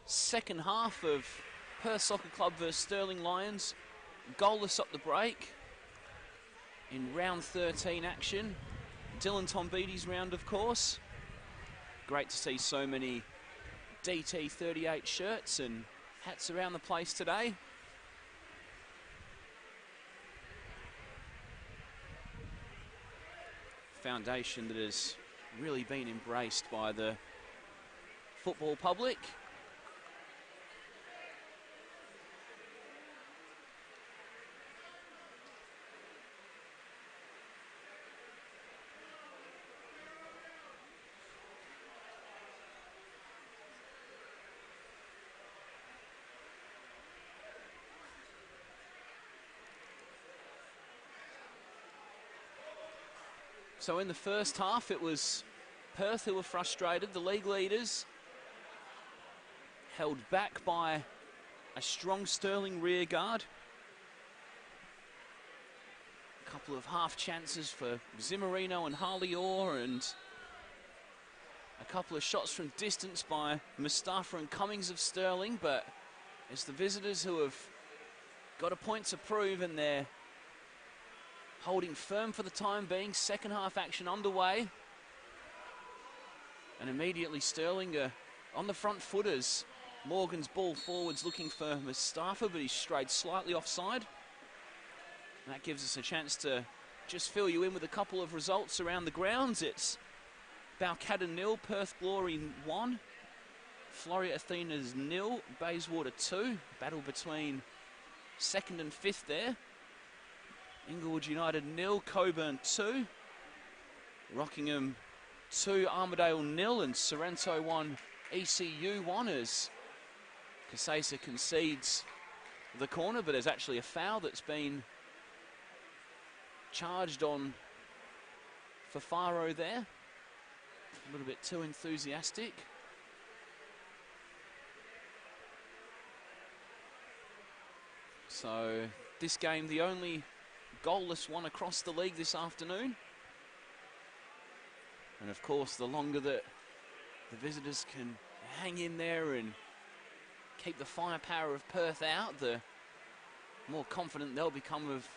second half of Perth Soccer Club versus Stirling Lions. Goalless up the break in round 13 action. Dylan Tombides round, of course. Great to see so many DT38 shirts and hats around the place today. Foundation that has really been embraced by the football public. So in the first half, it was Perth who were frustrated. The league leaders held back by a strong Stirling rear guard. A couple of half chances for Zimmerino and Harley Orr, and a couple of shots from distance by Mustafa and Cummings of Stirling, but it's the visitors who have got a point to prove, and they're holding firm for the time being. Second half action underway. And immediately Stirling on the front footers. Morgan's ball forwards looking for Mustafa, but he's strayed slightly offside. And that gives us a chance to just fill you in with a couple of results around the grounds. It's Balcatta 0, Perth Glory 1, Floria Athenas 0, Bayswater 2. Battle between second and fifth there. Inglewood United 0, Coburn 2, Rockingham 2, Armidale 0, and Sorrento 1, ECU 1, as Casesa concedes the corner, but there's actually a foul that's been charged on Fafaro there. A little bit too enthusiastic. So this game, the only goalless one across the league this afternoon. And of course, the longer that the visitors can hang in there and keep the firepower of Perth out, the more confident they'll become of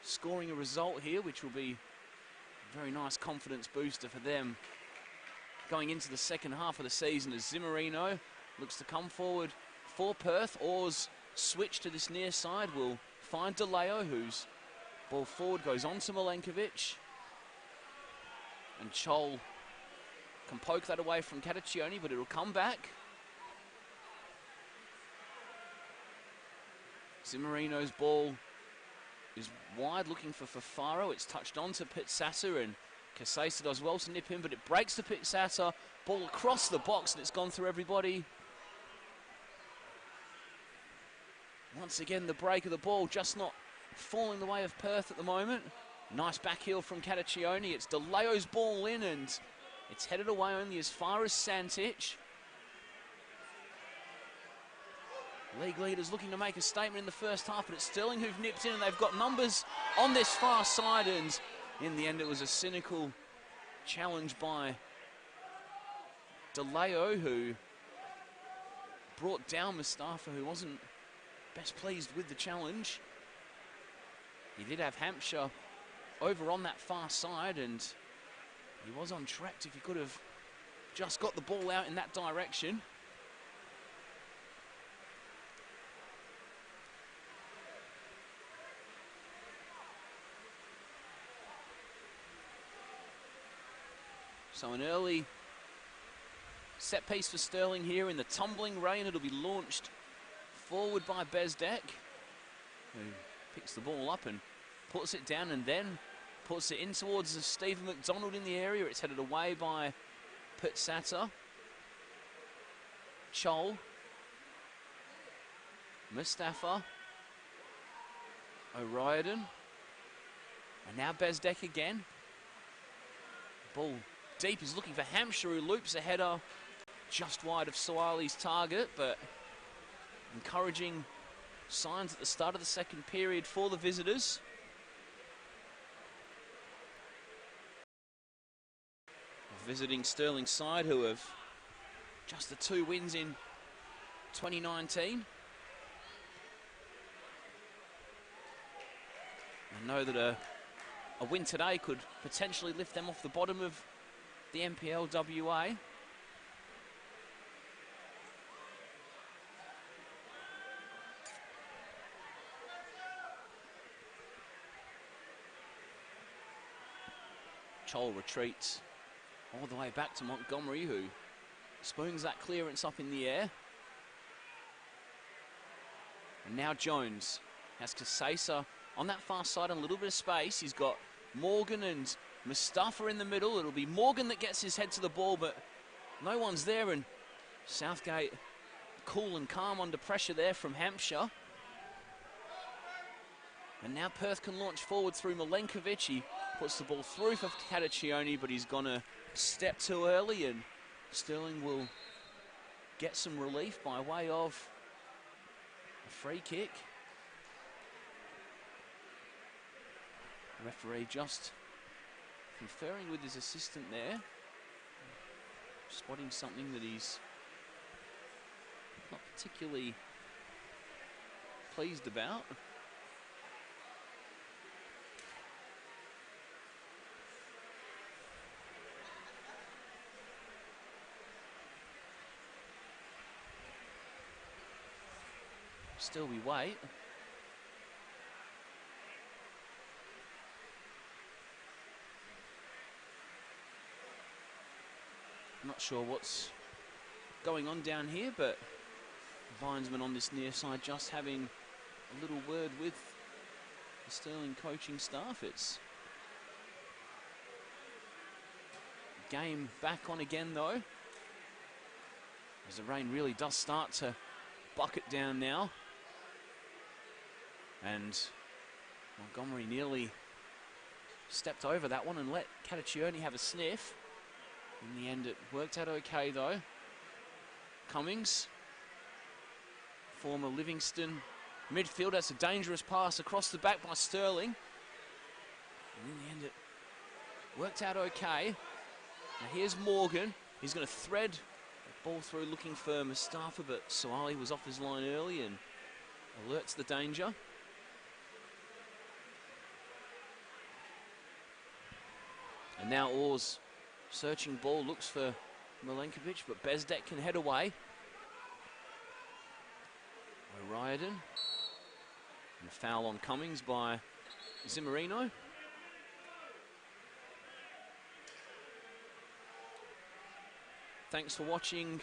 scoring a result here, which will be a very nice confidence booster for them going into the second half of the season, as Zimmerino looks to come forward for Perth. Orr's switch to this near side will find DeLeo, whose ball forward goes on to Milenkovic. And Chol can poke that away from Cataccioni, but it'll come back. Zimmerino's ball is wide, looking for Fafaro. It's touched on to Pitsasa, and Casesa does well to nip him, but it breaks to Pitsasa. Ball across the box, and it's gone through everybody. Once again, the break of the ball just not falling the way of Perth at the moment. Nice back heel from Cataccioni. It's DeLeo's ball in, and it's headed away only as far as Santich. League leaders looking to make a statement in the first half, but it's Stirling who've nipped in, and they've got numbers on this far side, and in the end it was a cynical challenge by DeLeo, who brought down Mustafa, who wasn't best pleased with the challenge. He did have Hampshire over on that far side, and he was on track if he could have just got the ball out in that direction. So an early set piece for Stirling here in the tumbling rain. It'll be launched forward by Bezdek, who picks the ball up and puts it down, and then puts it in towards Stephen McDonald in the area. It's headed away by Pitsata. Chol. Mustafa. O'Riordan. And now Bezdek again. Ball deep, he's looking for Hampshire, who loops a header just wide of Soali's target, but encouraging signs at the start of the second period for the visitors. visiting Stirling side, who have just the 2 wins in 2019. I know that a win today could potentially lift them off the bottom of the NPL WA. Chol retreats all the way back to Montgomery, who spoons that clearance up in the air. And now Jones has Kasesa on that far side and a little bit of space. He's got Morgan and Mustafa in the middle. It'll be Morgan that gets his head to the ball, but no one's there, and Southgate cool and calm under pressure there from Hampshire. And now Perth can launch forward through Milenkovic. He puts the ball through for Cadiccioni, but he's gone a step too early, and Stirling will get some relief by way of a free kick. The referee just conferring with his assistant there, spotting something that he's not particularly pleased about. Still we wait. Not sure what's going on down here, but Vinesman on this near side just having a little word with the Stirling coaching staff. It's game back on again though, as the rain really does start to bucket down now. And Montgomery nearly stepped over that one and let Cadiccioni have a sniff. In the end, it worked out okay, though. Cummings, former Livingston midfield, has a dangerous pass across the back by Stirling. And in the end, it worked out okay. Now here's Morgan. He's going to thread the ball through looking for Mustafa, but Suali was off his line early and alerts the danger. And now Orr's searching ball, looks for Milenkovic, but Bezdek can head away. O'Riordan. And a foul on Cummings by Zimmerino. Thanks for watching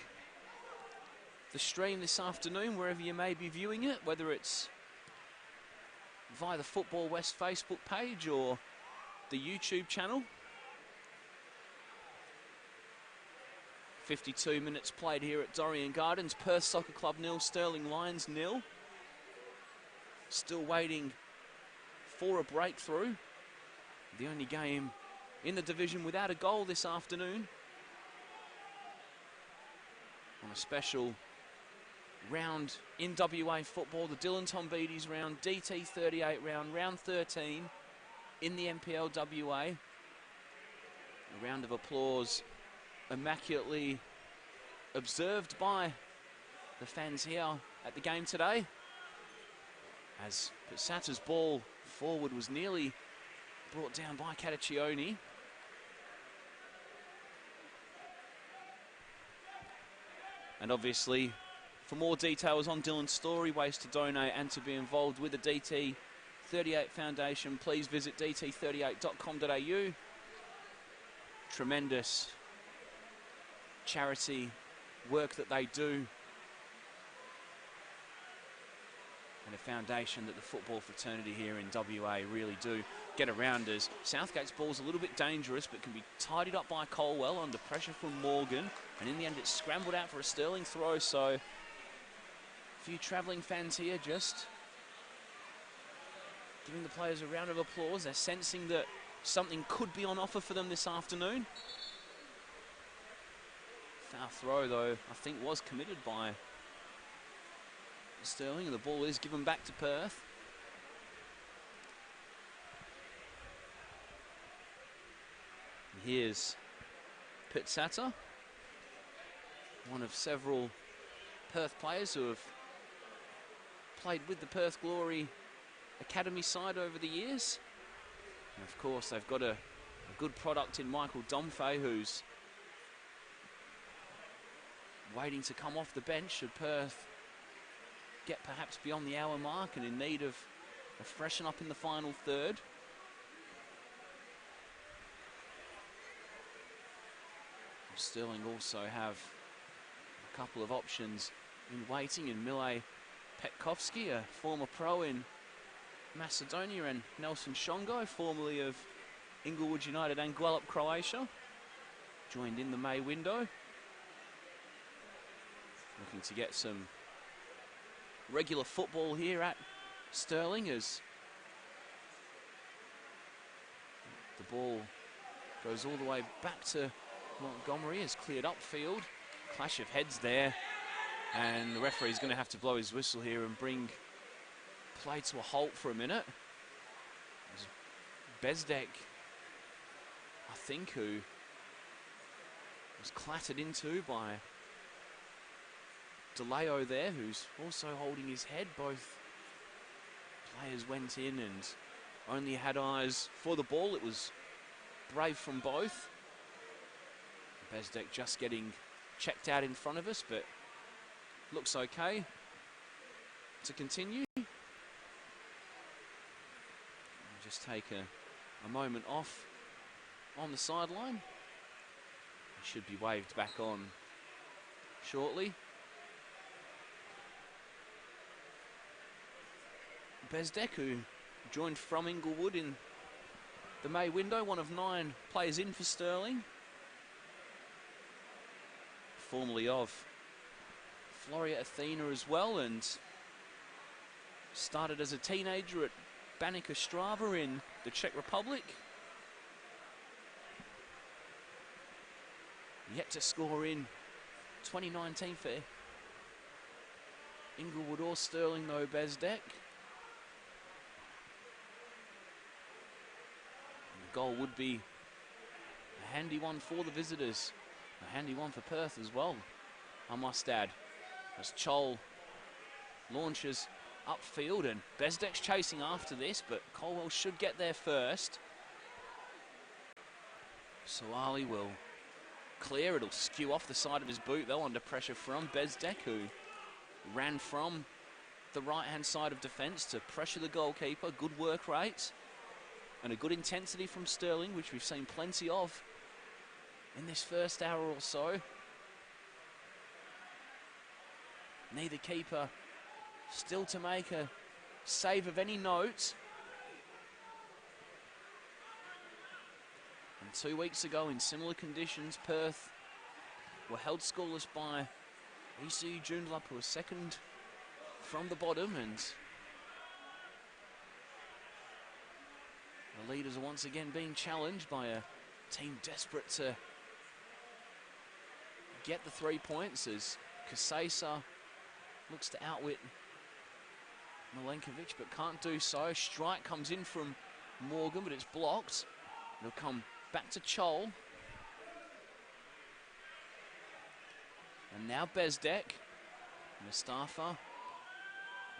the stream this afternoon, wherever you may be viewing it, whether it's via the Football West Facebook page or the YouTube channel. 52 minutes played here at Dorrien Gardens. Perth Soccer Club 0, Stirling Lions 0. Still waiting for a breakthrough. The only game in the division without a goal this afternoon. On a special round in WA football, the Dylan Tombides round, DT38 round, round 13 in the NPL WA. A round of applause immaculately observed by the fans here at the game today, as Pasata's ball forward was nearly brought down by Cadiccioni. And obviously, for more details on Dylan's story, ways to donate and to be involved with the DT38 Foundation, please visit dt38.com.au. Tremendous charity work that they do, and a foundation that the football fraternity here in WA really do get around, as Southgate's ball's a little bit dangerous but can be tidied up by Colwell under pressure from Morgan, and in the end it's scrambled out for a Stirling throw. So a few travelling fans here just giving the players a round of applause. They're sensing that something could be on offer for them this afternoon. Foul throw, though, I think was committed by Stirling, and the ball is given back to Perth. And here's Pitsata, one of several Perth players who have played with the Perth Glory Academy side over the years. And of course, they've got a good product in Michael Domfey, who's waiting to come off the bench should Perth get perhaps beyond the hour mark and in need of a freshen up in the final third. Stirling also have a couple of options in waiting in Mile Petkovski, a former pro in Macedonia, and Nelson Shongo, formerly of Inglewood United and Guelph, Croatia, joined in the May window. Looking to get some regular football here at Stirling as the ball goes all the way back to Montgomery, is cleared upfield. Clash of heads there, and the referee's going to have to blow his whistle here and bring play to a halt for a minute. Bezdek, I think, who was clattered into by DeLeo there, who's also holding his head. Both players went in and only had eyes for the ball. It was brave from both. Bezdek just getting checked out in front of us, but looks okay to continue. Just take a moment off on the sideline. He should be waved back on shortly. Bezdek, who joined from Inglewood in the May window, one of 9 players in for Stirling. Formerly of Floria Athena as well, and started as a teenager at Baník Ostrava in the Czech Republic. Yet to score in 2019 for Inglewood or Stirling though, Bezdek. The goal would be a handy one for the visitors. A handy one for Perth as well, I must add. As Chol launches upfield, and Bezdek's chasing after this, but Colwell should get there first. So Ali will clear. It'll skew off the side of his boot though, under pressure from Bezdek, who ran from the right-hand side of defence to pressure the goalkeeper. Good work rate and a good intensity from Stirling, which we've seen plenty of in this first hour or so. Neither keeper still to make a save of any note. And 2 weeks ago, in similar conditions, Perth were held scoreless by ECU Joondalup, who was second from the bottom, and the leaders are once again being challenged by a team desperate to get the 3 points, as Kasesa looks to outwit Milenkovic but can't do so. Strike comes in from Morgan, but it's blocked. It'll come back to Chol. And now Bezdek. Mustafa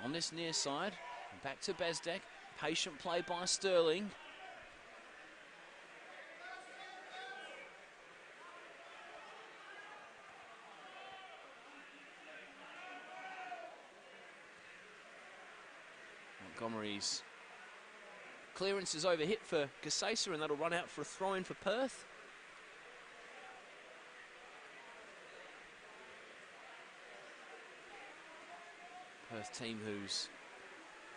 on this near side. And back to Bezdek. Patient play by Stirling. Montgomery's clearance is over hit for Kasesa, and that'll run out for a throw-in for Perth. Perth team whose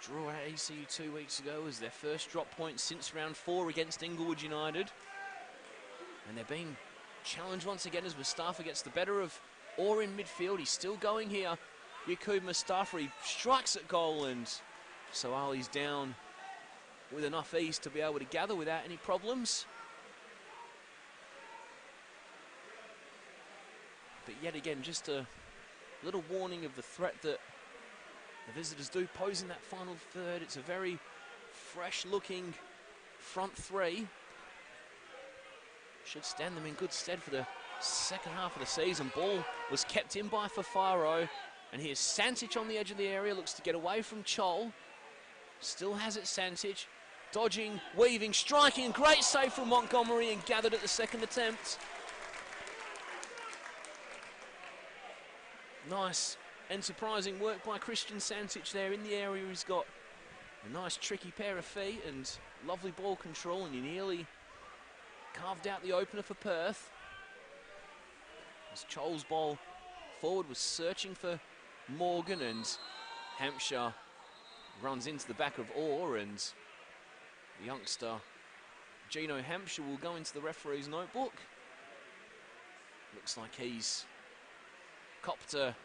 draw at ECU 2 weeks ago was their first drop point since round 4 against Inglewood United. And they're being challenged once again as Mustafa gets the better of Orr in midfield. He's still going here. Yaqub Mustafa, he strikes at goal, and so Ali's down with enough ease to be able to gather without any problems. But yet again, just a little warning of the threat that the visitors do pose in that final third. It's a very fresh-looking front three. Should stand them in good stead for the second half of the season. Ball was kept in by Fafaro. And here's Santic on the edge of the area, looks to get away from Chol. Still has it, Santic. Dodging, weaving, striking, great save from Montgomery and gathered at the second attempt. Nice and surprising work by Christian Santic there in the area. He's got a nice tricky pair of feet and lovely ball control, and he nearly carved out the opener for Perth. As Chol's ball forward was searching for Morgan, and Hampshire runs into the back of Orr, and the youngster Gino Hampshire will go into the referee's notebook. Looks like he's copped a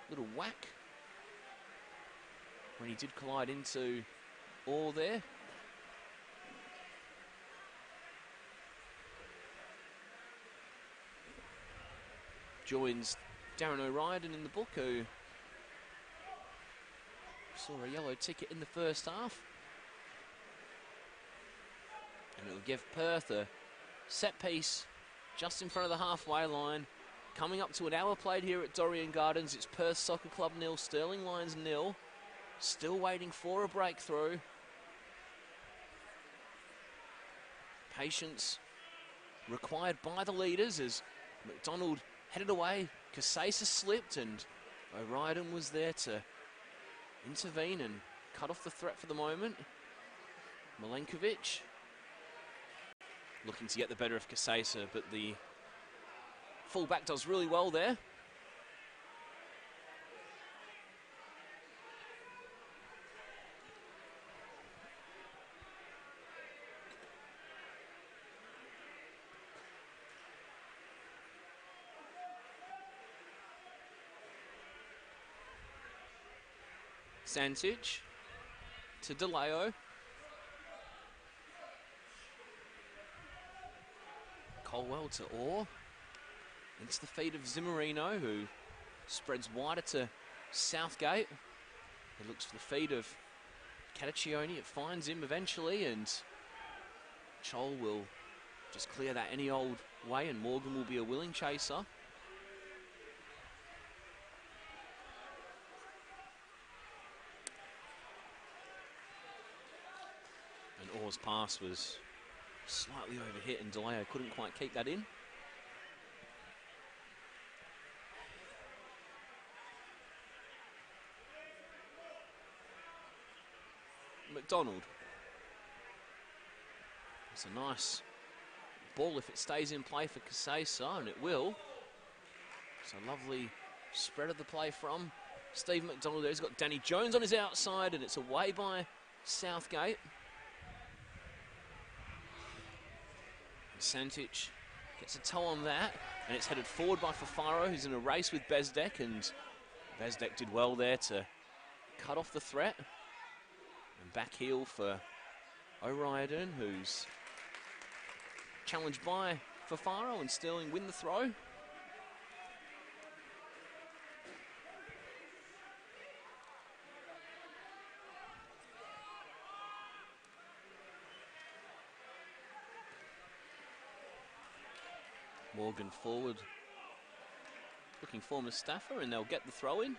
little whack when he did collide into Orr there. Joins Darren O'Riordan in the book, who saw a yellow ticket in the first half. And it'll give Perth a set piece just in front of the halfway line. Coming up to an hour played here at Dorrien Gardens. It's Perth Soccer Club 0, Stirling Lions 0. Still waiting for a breakthrough. Patience required by the leaders as McDonald headed away. Casesa slipped and O'Riordan was there to intervene and cut off the threat for the moment. Milenkovic looking to get the better of Casesa, but the fullback does really well there. Santic to DeLeo. Colwell to Orr. Into the feet of Zimmerino, who spreads wider to Southgate. He looks for the feet of Cataccioni. It finds him eventually, and Chol will just clear that any old way, and Morgan will be a willing chaser. And Orr's pass was slightly overhit, and DeLeo couldn't quite keep that in. McDonald. It's a nice ball if it stays in play for Casesa, and it will. It's a lovely spread of the play from Steve McDonald there. He's got Danny Jones on his outside, and it's away by Southgate. Santic gets a toe on that, and it's headed forward by Fafaro, who's in a race with Bezdek, and Bezdek did well there to cut off the threat. And back heel for O'Riordan, who's challenged by Fafaro, and Stirling win the throw. Morgan forward, looking for Mustafa, and they'll get the throw in.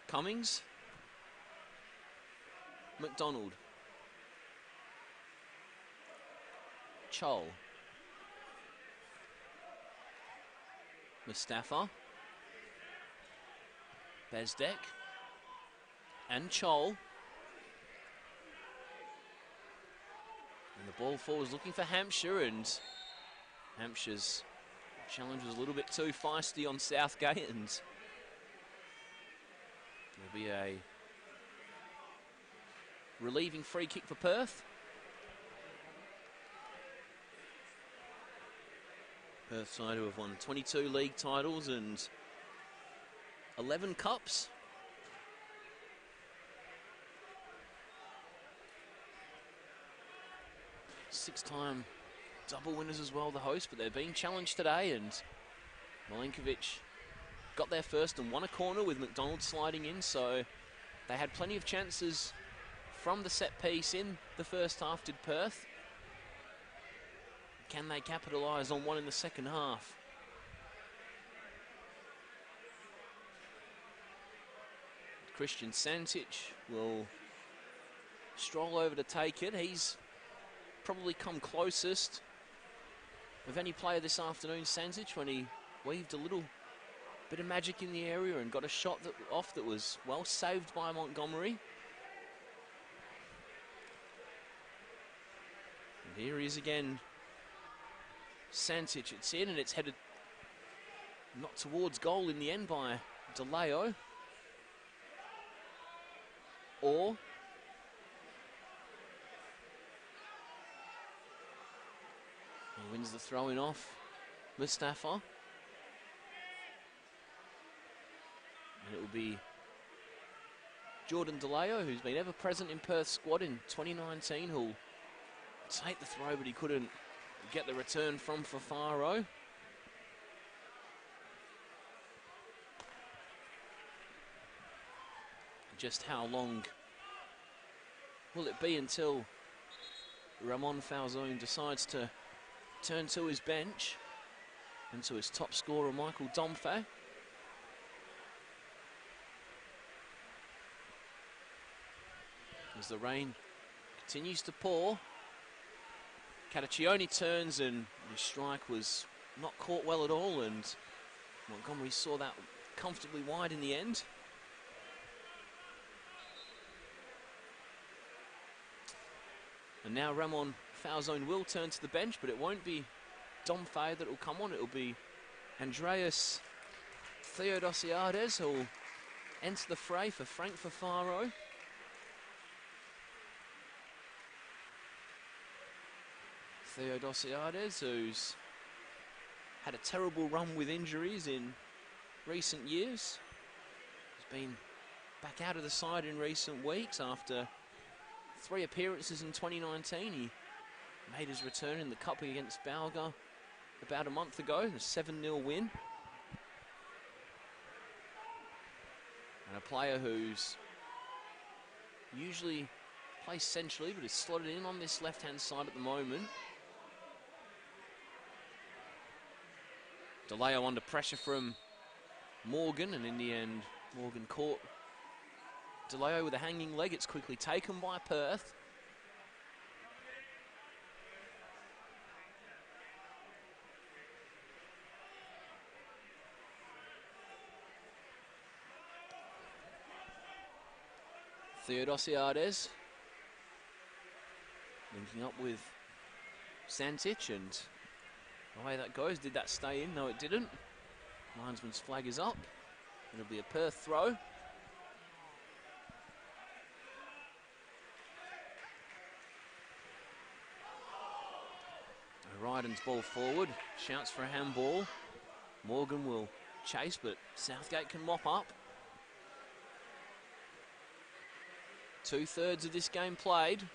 Cummings, McDonald, Chol, Mustafa, Bezdek, and Chol. And the ball forward is looking for Hampshire, and Hampshire's challenge was a little bit too feisty on Southgate, and there'll be a relieving free kick for Perth. Perth side who have won 22 league titles and 11 cups. Six-time double winners as well, the host, but they're being challenged today, and Milenkovic got there first and won a corner with McDonald sliding in, so they had plenty of chances from the set piece in the first half, did Perth. Can they capitalise on one in the second half? Christian Santic will stroll over to take it. He's probably come closest of any player this afternoon, Santic, when he weaved a little bit of magic in the area and got a shot off that was well saved by Montgomery. And here he is again. Santic, it's in and it's headed not towards goal in the end by DeLeo. Or he wins the throw-in off Mustafa. And it will be Jordan DeLeo, who's been ever present in Perth's squad in 2019, who'll take the throw, but he couldn't get the return from Fafaro. Just how long will it be until Ramon Falzone decides to turn to his bench and to his top scorer, Michael Domfe? As the rain continues to pour, Cataccioni turns and his strike was not caught well at all, and Montgomery saw that comfortably wide in the end. And now Ramon Falzone will turn to the bench, but it won't be Domfe that will come on. It will be Andreas Theodosiades who will enter the fray for Frank Fafaro. Theodosiades, who's had a terrible run with injuries in recent years. He's been back out of the side in recent weeks after 3 appearances in 2019. He made his return in the cup against Balga about a month ago, a 7-0 win. And a player who's usually plays centrally but is slotted in on this left-hand side at the moment. DeLeo under pressure from Morgan, and in the end Morgan caught DeLeo with a hanging leg. It's quickly taken by Perth. Theodosiades linking up with Santic, and the way that goes, did that stay in? No, it didn't. Linesman's flag is up. It'll be a Perth throw. Ryden's ball forward, shouts for a handball. Morgan will chase, but Southgate can mop up. 2/3 of this game played.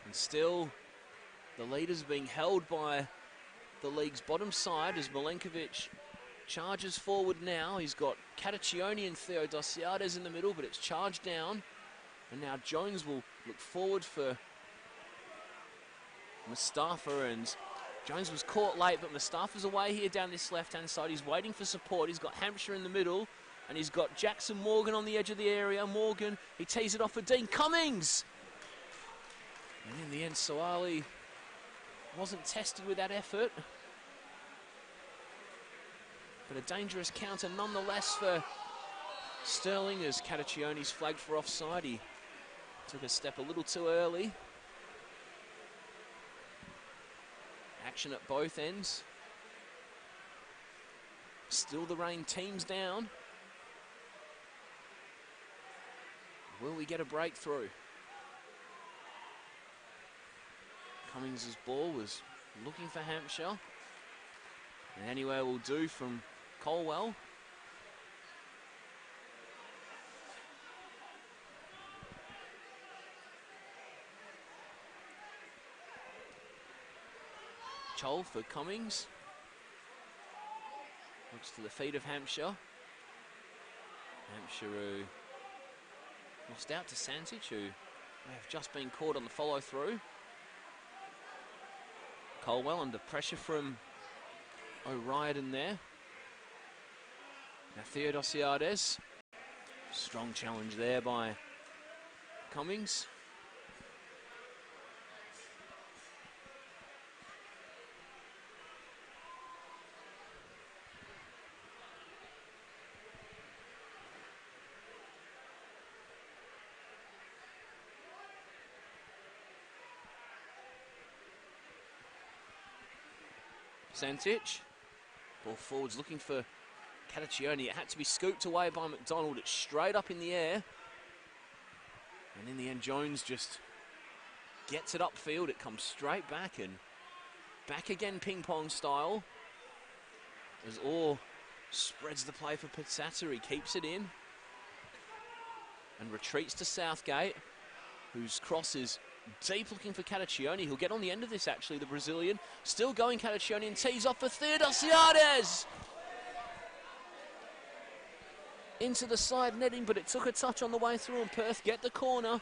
And still, the leaders being held by the league's bottom side as Milenkovic charges forward now. He's got Cataccioni and Theodosiades in the middle, but it's charged down. And now Jones will look forward for Mustafa, and Jones was caught late, but Mustafa's away here down this left-hand side. He's waiting for support. He's got Hampshire in the middle, and he's got Jackson Morgan on the edge of the area. Morgan, he tees it off for Dean Cummings. And in the end, Soali wasn't tested with that effort. But a dangerous counter nonetheless for Stirling, as Cataccioni's flagged for offside. He took a step a little too early. Action at both ends. Still the rain teams down. Will we get a breakthrough? Cummings' ball was looking for Hampshire. And anywhere will do from Colwell. Chol for Cummings. Gets to the feet of Hampshire. Hampshire who lost out to Santic, who may have just been caught on the follow-through. Colwell under pressure from O'Riordan there. Now Theodosiades. Strong challenge there by Cummings. Santic. Ball forwards looking for Cataccioni. It had to be scooped away by McDonald. It's straight up in the air. And in the end, Jones just gets it upfield. It comes straight back and back again ping-pong style. As Orr spreads the play for Pitsata. He keeps it in. And retreats to Southgate, whose cross is deep looking for Cataccioni. He'll get on the end of this, actually, the Brazilian. Still going, Cataccioni, and tees off for Theodosiades. Into the side netting, but it took a touch on the way through, and Perth get the corner.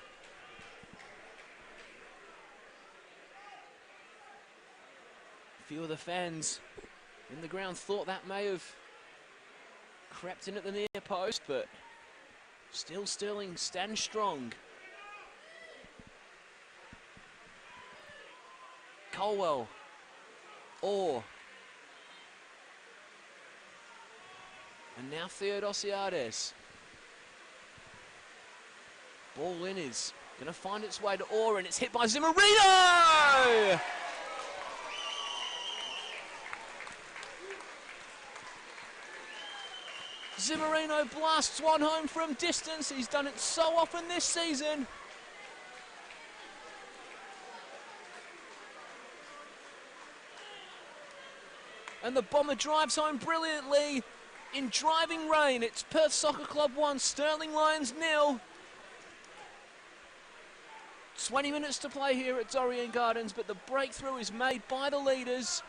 A few of the fans in the ground thought that may have crept in at the near post, but still Stirling stands strong. Colwell, Orr, and now Theodosiades. Ball in is going to find its way to Orr, and it's hit by Zimmerino! Zimmerino blasts one home from distance. He's done it so often this season. And the Bomber drives home brilliantly in driving rain. It's Perth Soccer Club 1, Stirling Lions 0. 20 minutes to play here at Dorrien Gardens, but the breakthrough is made by the leaders.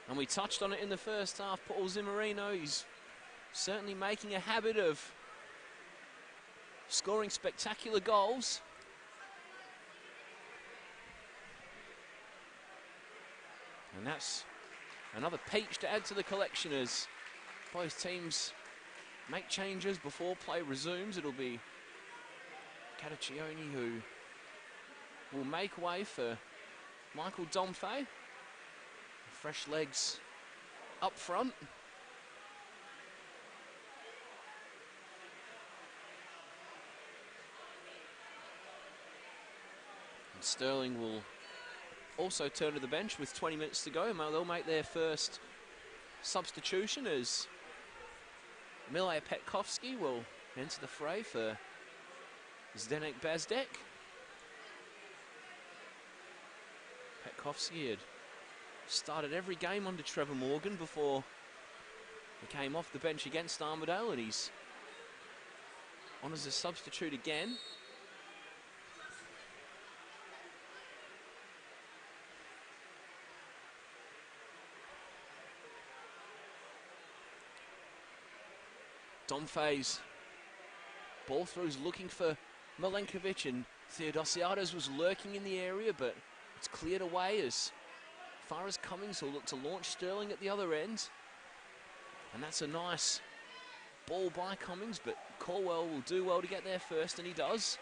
And we touched on it in the first half. Paul Zimmerino, he's certainly making a habit of scoring spectacular goals. And that's another peach to add to the collection as both teams make changes before play resumes. It'll be Cataccioni who will make way for Michael Domfey. Fresh legs up front. And Stirling will also turn to the bench with 20 minutes to go. They'll make their first substitution as Mile Petkovsky will enter the fray for Zdenek Bazdek. Petkovsky had started every game under Trevor Morgan before he came off the bench against Armidale, and he's on as a substitute again. Domfey's ball through's looking for Milenkovic, and Theodosiades was lurking in the area, but it's cleared away as far as Cummings will look to launch Stirling at the other end. And that's a nice ball by Cummings, but Colwell will do well to get there first, and he does.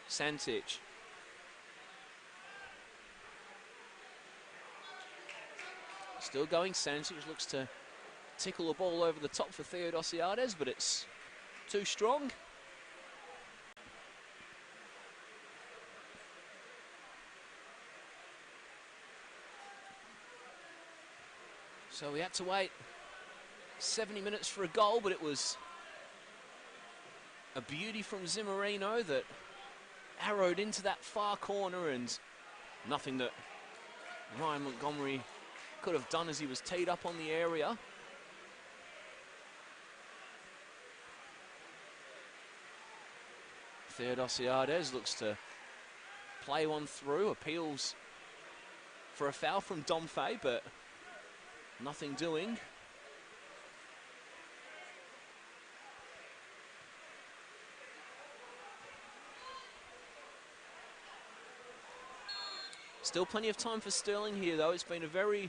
Santic. Still going, Santic looks to tickle the ball over the top for Theodosiades, but it's too strong. So we had to wait 70 minutes for a goal, but it was a beauty from Zimmerino that arrowed into that far corner, and nothing that Ryan Montgomery could have done as he was teed up on the area. Theodosiades looks to play one through, appeals for a foul from Domfay, but nothing doing. Still plenty of time for Stirling here, though. It's been a very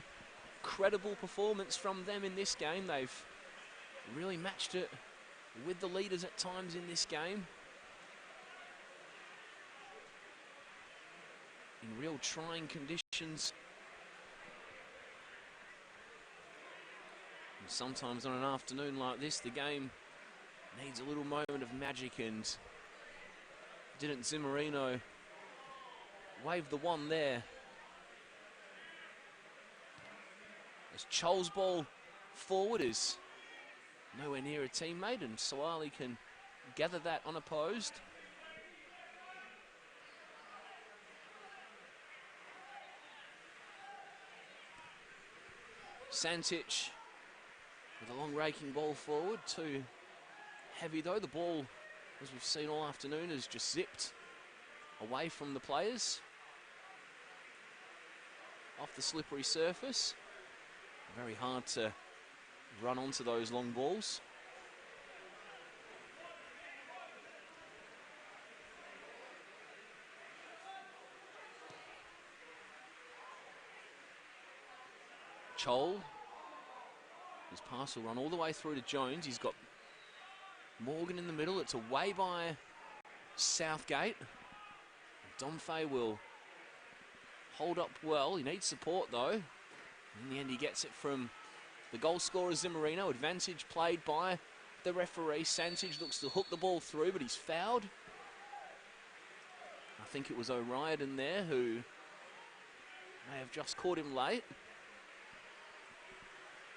credible performance from them in this game. They've really matched it with the leaders at times in this game. In real trying conditions. And sometimes on an afternoon like this, the game needs a little moment of magic, and didn't Zimmerino wave the one there? As Chol's ball forward is nowhere near a teammate, and Sawali can gather that unopposed. Santic with a long raking ball forward, too heavy though. The ball, as we've seen all afternoon, has just zipped away from the players off the slippery surface. Very hard to run onto those long balls. Chol, his pass will run all the way through to Jones. He's got Morgan in the middle. It's away by Southgate. Domfay will hold up well. He needs support though. In the end, he gets it from the goal scorer Zimmerino. Advantage played by the referee. Santic looks to hook the ball through, but he's fouled. I think it was O'Riordan there who may have just caught him late.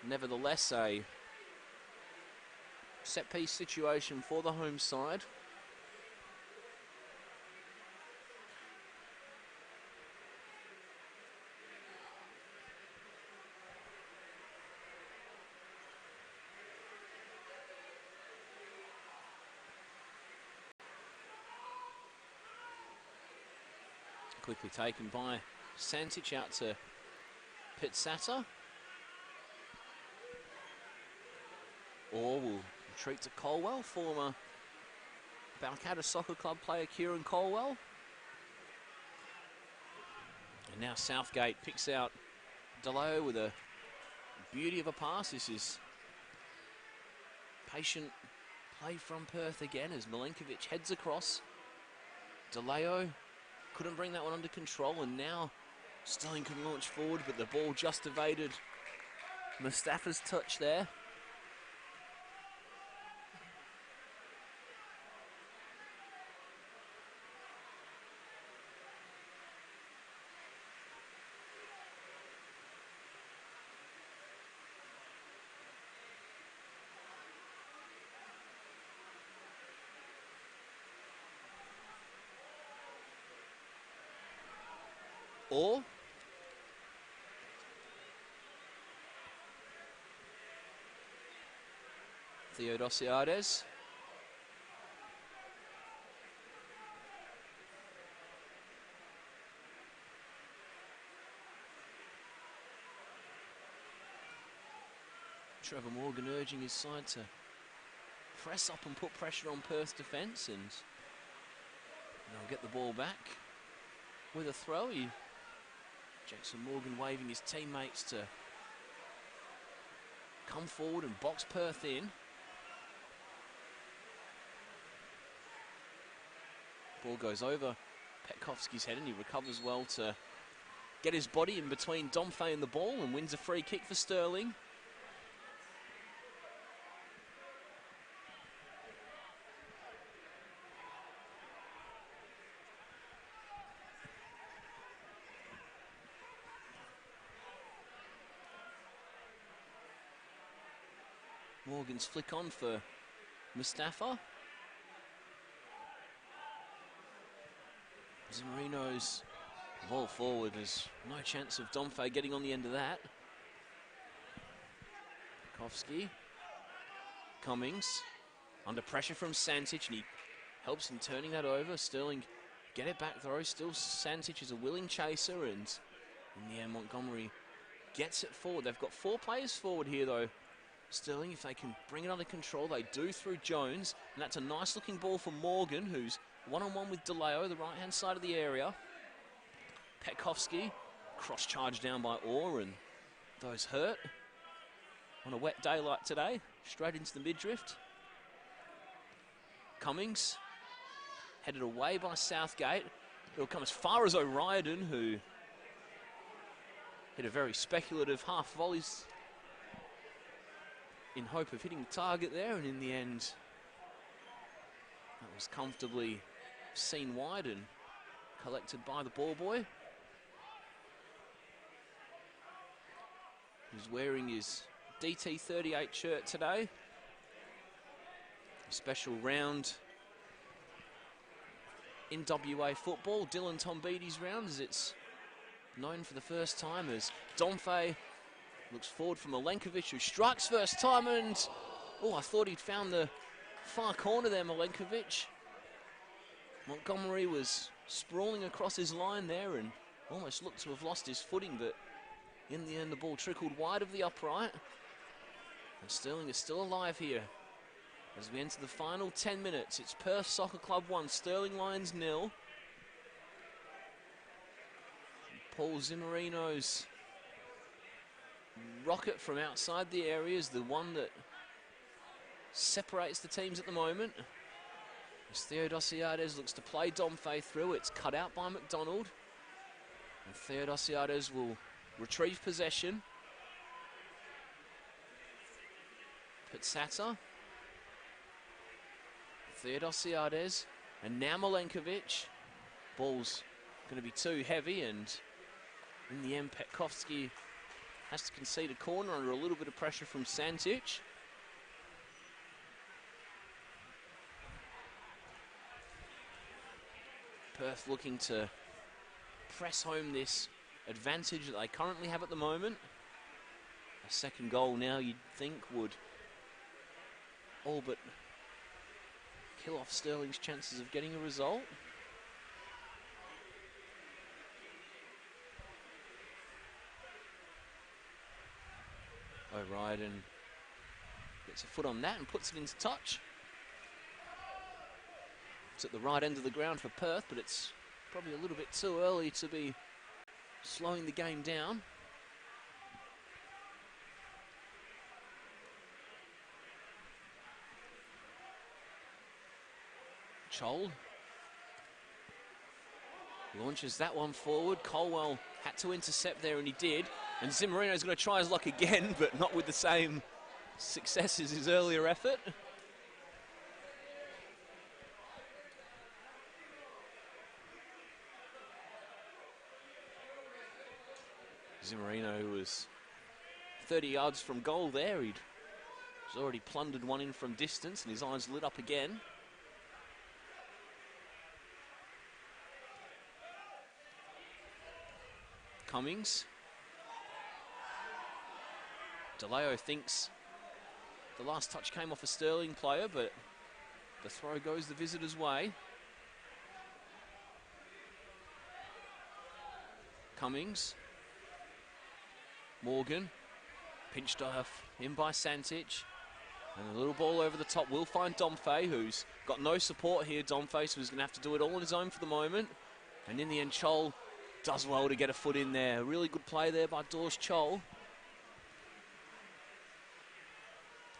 Nevertheless, a set-piece situation for the home side. Quickly taken by Santic out to Pitsata. Or will retreat to Colwell, former Balcatta Soccer Club player Kieran Colwell. And now Southgate picks out DeLeo with a beauty of a pass. This is patient play from Perth again as Milenkovic heads across. DeLeo couldn't bring that one under control, and now Stirling can launch forward, but the ball just evaded Mustafa's touch there. Or Theodosiades. Trevor Morgan urging his side to press up and put pressure on Perth's defence, and they'll get the ball back with a throw. Jackson Morgan waving his teammates to come forward and box Perth in. Ball goes over Petkovski's head, and he recovers well to get his body in between Domfay and the ball and wins a free kick for Stirling. Morgan's flick on for Mustafa. Zimmerino's Ball forward, there's no chance of Domfay getting on the end of that. Kofsky. Cummings. Under pressure from Santic, and he helps in turning that over. Stirling get it back though. Still Santic is a willing chaser, and in the end Montgomery gets it forward. They've got 4 players forward here though. Sterling, if they can bring it under control, they do through Jones. And that's a nice looking ball for Morgan, who's one-on-one with DeLeo, the right-hand side of the area. Petkovsky, cross-charge down by Orr, and those hurt. On a wet day like today, straight into the mid-drift. Cummings, headed away by Southgate. It'll come as far as O'Riordan, who hit a very speculative half volleys in hope of hitting the target there, and in the end that was comfortably seen wide and collected by the ball boy, who's wearing his DT38 shirt today. A special round in WA football, Dylan Tombides round, as it's known for the first time, as Domfay looks forward from Milenkovic, who strikes first time, and oh, I thought he'd found the far corner there, Milenkovic. Montgomery was sprawling across his line there and almost looked to have lost his footing, but in the end the ball trickled wide of the upright. And Stirling is still alive here as we enter the final 10 minutes. It's Perth Soccer Club 1, Stirling Lions 0. Paul Zimmerino's rocket from outside the area is the one that separates the teams at the moment. As Theodosiades looks to play Domfay through, it's cut out by McDonald. And Theodosiades will retrieve possession. Pitsata. Theodosiades. And now Milenkovic. Ball's going to be too heavy, and in the end Petkovsky has to concede a corner under a little bit of pressure from Santic. Perth looking to press home this advantage that they currently have at the moment. A second goal now you'd think would all but kill off Stirling's chances of getting a result. O'Riordan gets a foot on that and puts it into touch. It's at the right end of the ground for Perth, but it's probably a little bit too early to be slowing the game down. Chol launches that one forward. Colwell had to intercept there, and he did. And Zimmerino's going to try his luck again, but not with the same success as his earlier effort. Zimmerino, who was 30 yards from goal there, he's already plundered one in from distance, and his eyes lit up again. Cummings. DeLeo thinks the last touch came off a Stirling player, but the throw goes the visitor's way. Cummings. Morgan. Pinched off in by Santic. And a little ball over the top will find Domfay, who's got no support here. Domfay, so he's going to have to do it all on his own for the moment. And in the end, Chol does well to get a foot in there. A really good play there by Dawes Chol.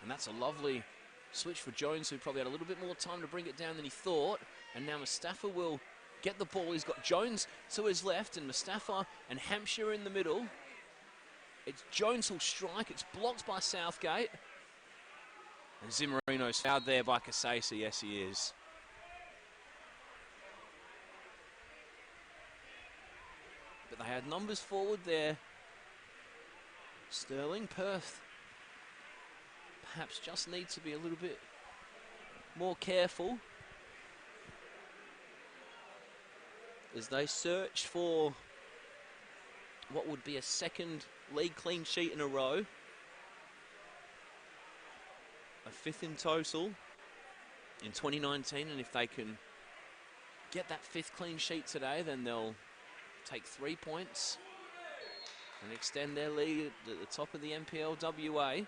And that's a lovely switch for Jones, who probably had a little bit more time to bring it down than he thought. And now Mustafa will get the ball. He's got Jones to his left and Mustafa and Hampshire in the middle. It's Jones who'll strike. It's blocked by Southgate. And Zimmerino's fouled there by Casasa. Yes, he is. But they had numbers forward there. Stirling, Perth perhaps just need to be a little bit more careful as they search for what would be a second league clean sheet in a row. A fifth in total in 2019, and if they can get that fifth clean sheet today, then they'll take 3 points and extend their lead at the top of the NPL WA.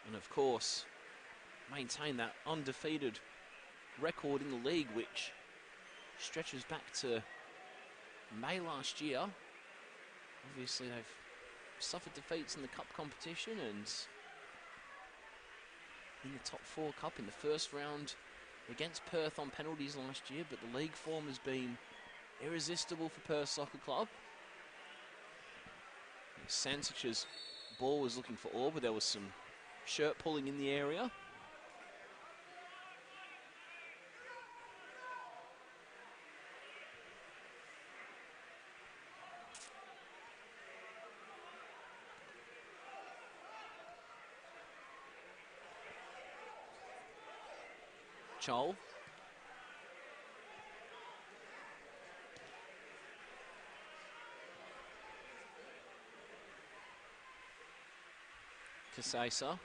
And of course, maintain that undefeated record in the league, which stretches back to May last year. Obviously, they've suffered defeats in the cup competition and in the top 4 cup in the first round against Perth on penalties last year, but the league form has been irresistible for Perth Soccer Club. Sansic's ball was looking for Orr, but there was some shirt pulling in the area. Chol. Kasesa.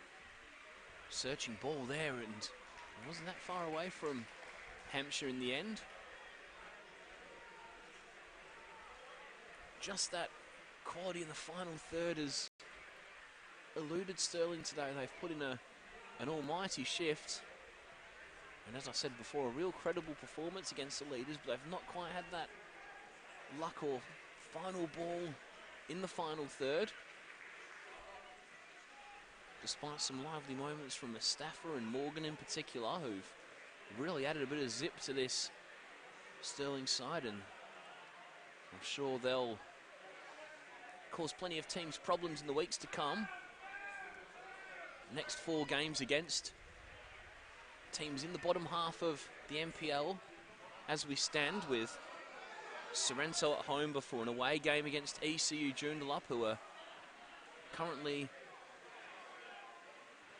Searching ball there, and it wasn't that far away from Hampshire in the end. Just that quality in the final third has eluded Stirling today. They've put in an almighty shift. And as I said before, a real credible performance against the leaders, but they've not quite had that luck or final ball in the final third. Despite some lively moments from Mustafa and Morgan in particular, who've really added a bit of zip to this Stirling side, and I'm sure they'll cause plenty of teams problems in the weeks to come. Next 4 games against teams in the bottom half of the NPL as we stand, with Sorrento at home before an away game against ECU Joondalup, who are currently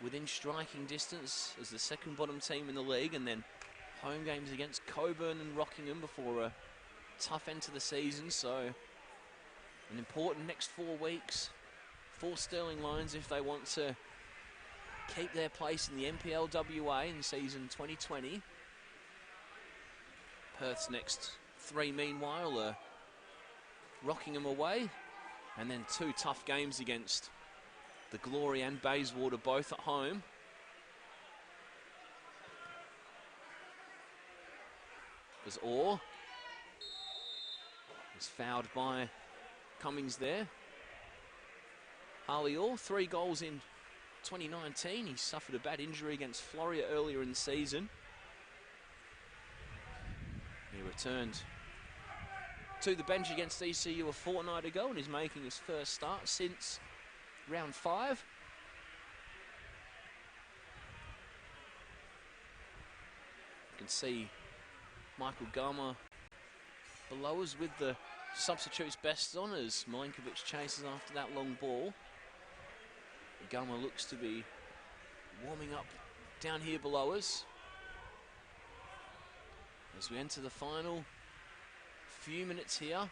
within striking distance as the second bottom team in the league, and then home games against Coburn and Rockingham before a tough end to the season. So an important next 4 weeks for Stirling Lions if they want to keep their place in the NPL WA in season 2020. Perth's next 3, meanwhile, are Rockingham away, and then 2 tough games against the Glory and Bayswater, both at home. As Orr is fouled by Cummings there. Harley Orr, 3 goals in 2019. He suffered a bad injury against Floria earlier in the season. He returned to the bench against ECU a fortnight ago and is making his first start since round 5. You can see Michael Gama below us with the substitutes best on as Milinkovic chases after that long ball. Gama looks to be warming up down here below us as we enter the final few minutes here,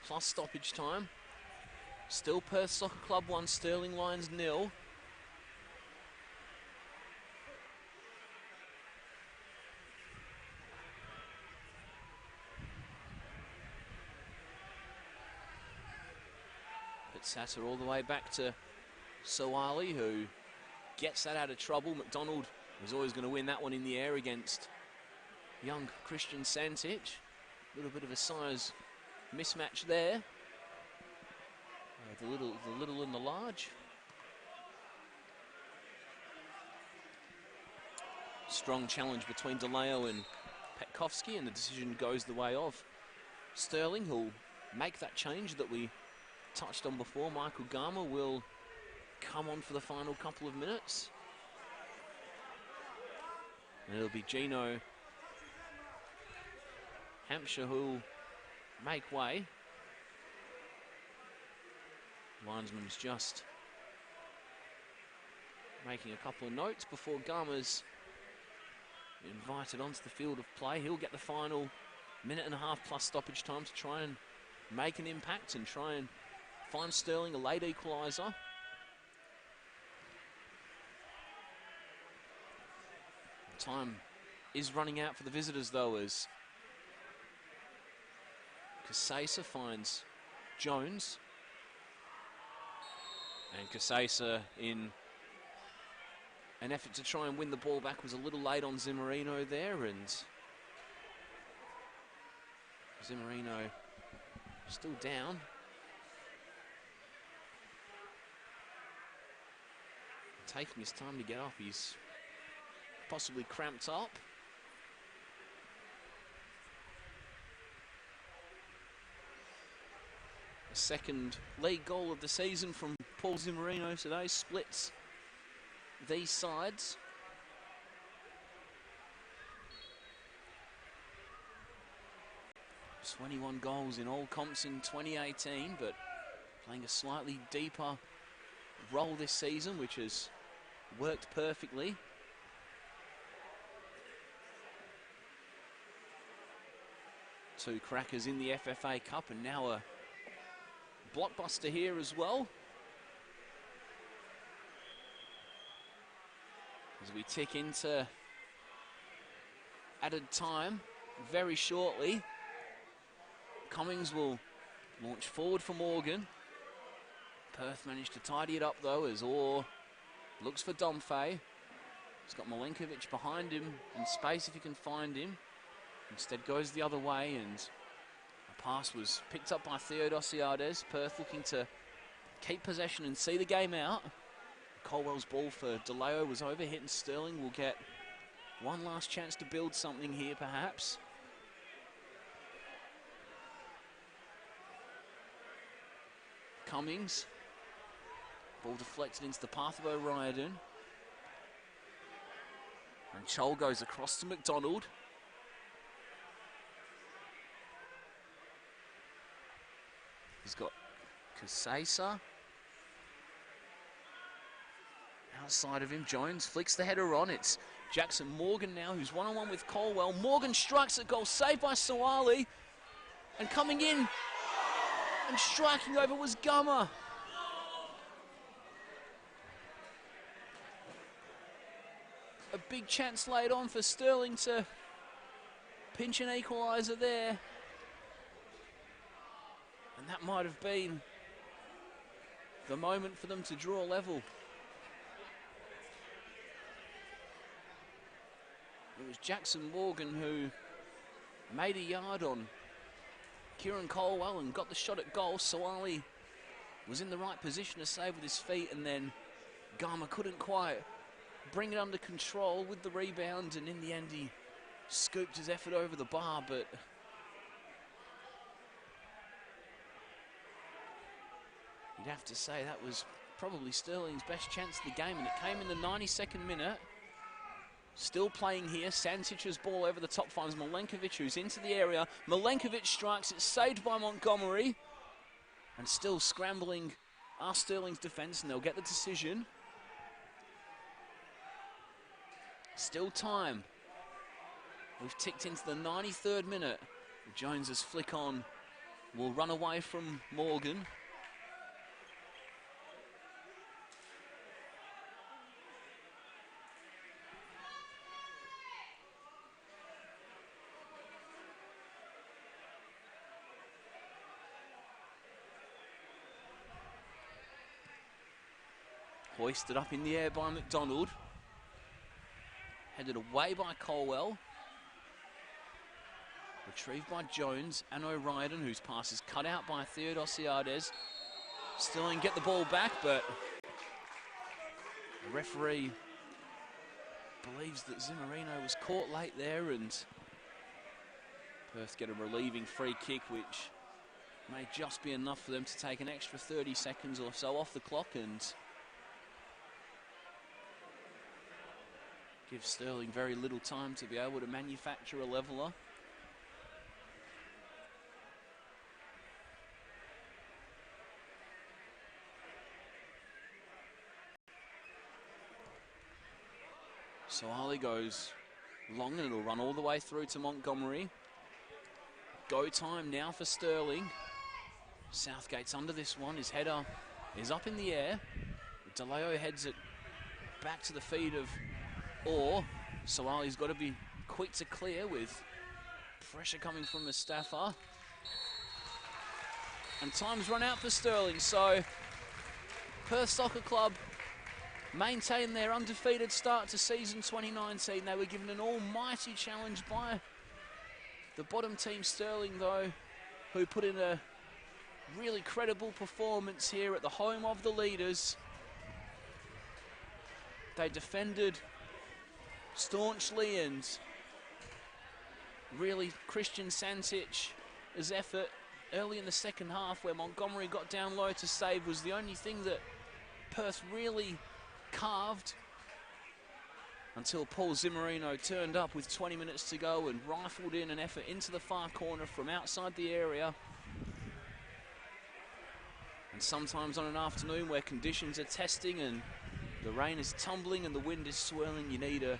plus stoppage time. Still Perth Soccer Club 1, Stirling Lions 0. But Sata all the way back to Soali, who gets that out of trouble. McDonald was always going to win that one in the air against young Christian Santic. A little bit of a size mismatch there. The little and the large. Strong challenge between DeLeo and Petkovsky, and the decision goes the way of Stirling, who'll make that change that we touched on before. Michael Gama will come on for the final couple of minutes. And it'll be Gino Hampshire who'll make way. Linesman's just making a couple of notes before Gama's invited onto the field of play. He'll get the final minute and a half plus stoppage time to try and make an impact and try and find Stirling a late equaliser. Time is running out for the visitors though, as Casesa finds Jones. And Casesa, in an effort to try and win the ball back, was a little late on Zimmerino there, and Zimmerino still down. Taking his time to get up. He's possibly cramped up. A second league goal of the season from Paul Zimmerino today splits these sides. Just 21 goals in all comps in 2018, but playing a slightly deeper role this season, which has worked perfectly. Two crackers in the FFA Cup, and now a blockbuster here as well. As we tick into added time very shortly, Cummings will launch forward for Morgan. Perth managed to tidy it up though, as Orr looks for Domfey. He's got Milenkovic behind him in space if he can find him. Instead goes the other way, and the pass was picked up by Theodosiades. Perth looking to keep possession and see the game out. Colwell's ball for DeLeo was overhit, and Stirling will get one last chance to build something here perhaps. Cummings. Ball deflected into the path of O'Riordan. And Chol goes across to McDonald. He's got Casesa. Outside of him, Jones flicks the header on. It's Jackson Morgan now, who's one-on-one with Colwell. Morgan strikes a goal, saved by Sawali. And coming in and striking over was Gummer. A big chance laid on for Stirling to pinch an equaliser there. And that might have been the moment for them to draw level. It was Jackson Morgan who made a yard on Kieran Colwell and got the shot at goal. Sawali was in the right position to save with his feet, and then Gama couldn't quite bring it under control with the rebound, and in the end he scooped his effort over the bar, but you'd have to say that was probably Stirling's best chance of the game, and it came in the 92nd minute. Still playing here, Sancic's ball over the top finds Milenkovic, who's into the area. Milenkovic strikes, it's saved by Montgomery. And still scrambling are Stirling's defence, and they'll get the decision. Still time. We've ticked into the 93rd minute. Jones's flick on will run away from Morgan. Hoisted up in the air by McDonald. Headed away by Colwell. Retrieved by Jones and O'Riordan, whose pass is cut out by Theodosiades. Stirling get the ball back, but the referee believes that Zimmerino was caught late there, and Perth get a relieving free kick, which may just be enough for them to take an extra 30 seconds or so off the clock and give Stirling very little time to be able to manufacture a leveller. So Ali goes long, and it'll run all the way through to Montgomery. go time now for Stirling. Southgate's under this one. His header is up in the air. DeLeo heads it back to the feet of Orr. Solali's got to be quick to clear with pressure coming from Mustafa. And time's run out for Stirling, so Perth Soccer Club maintain their undefeated start to season 2019. They were given an almighty challenge by the bottom team Stirling, though, who put in a really credible performance here at the home of the leaders. They defended staunchly, and really Christian Santic's effort early in the second half, where Montgomery got down low to save, was the only thing that Perth really carved, until Paul Zimmerino turned up with 20 minutes to go and rifled in an effort into the far corner from outside the area. And sometimes on an afternoon where conditions are testing and the rain is tumbling and the wind is swirling, you need a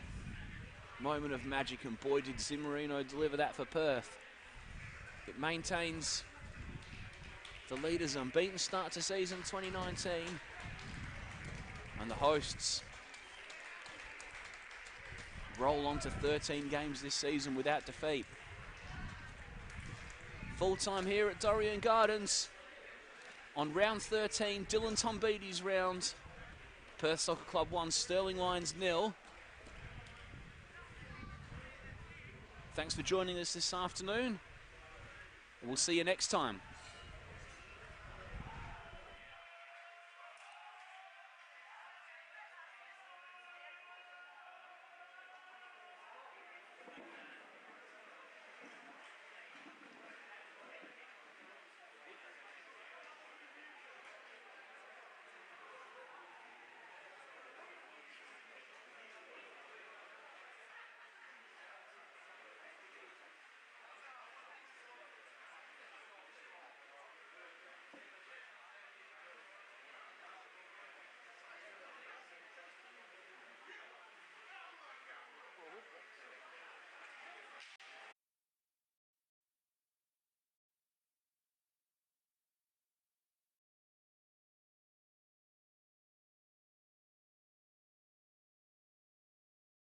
moment of magic, and boy did Zimmerino deliver that for Perth. It maintains the leaders' unbeaten start to season 2019, and the hosts roll on to 13 games this season without defeat. Full time here at Dorrien Gardens on round 13, Dylan Tombides round. Perth Soccer Club 1, Stirling Lions 0. Thanks for joining us this afternoon. We'll see you next time.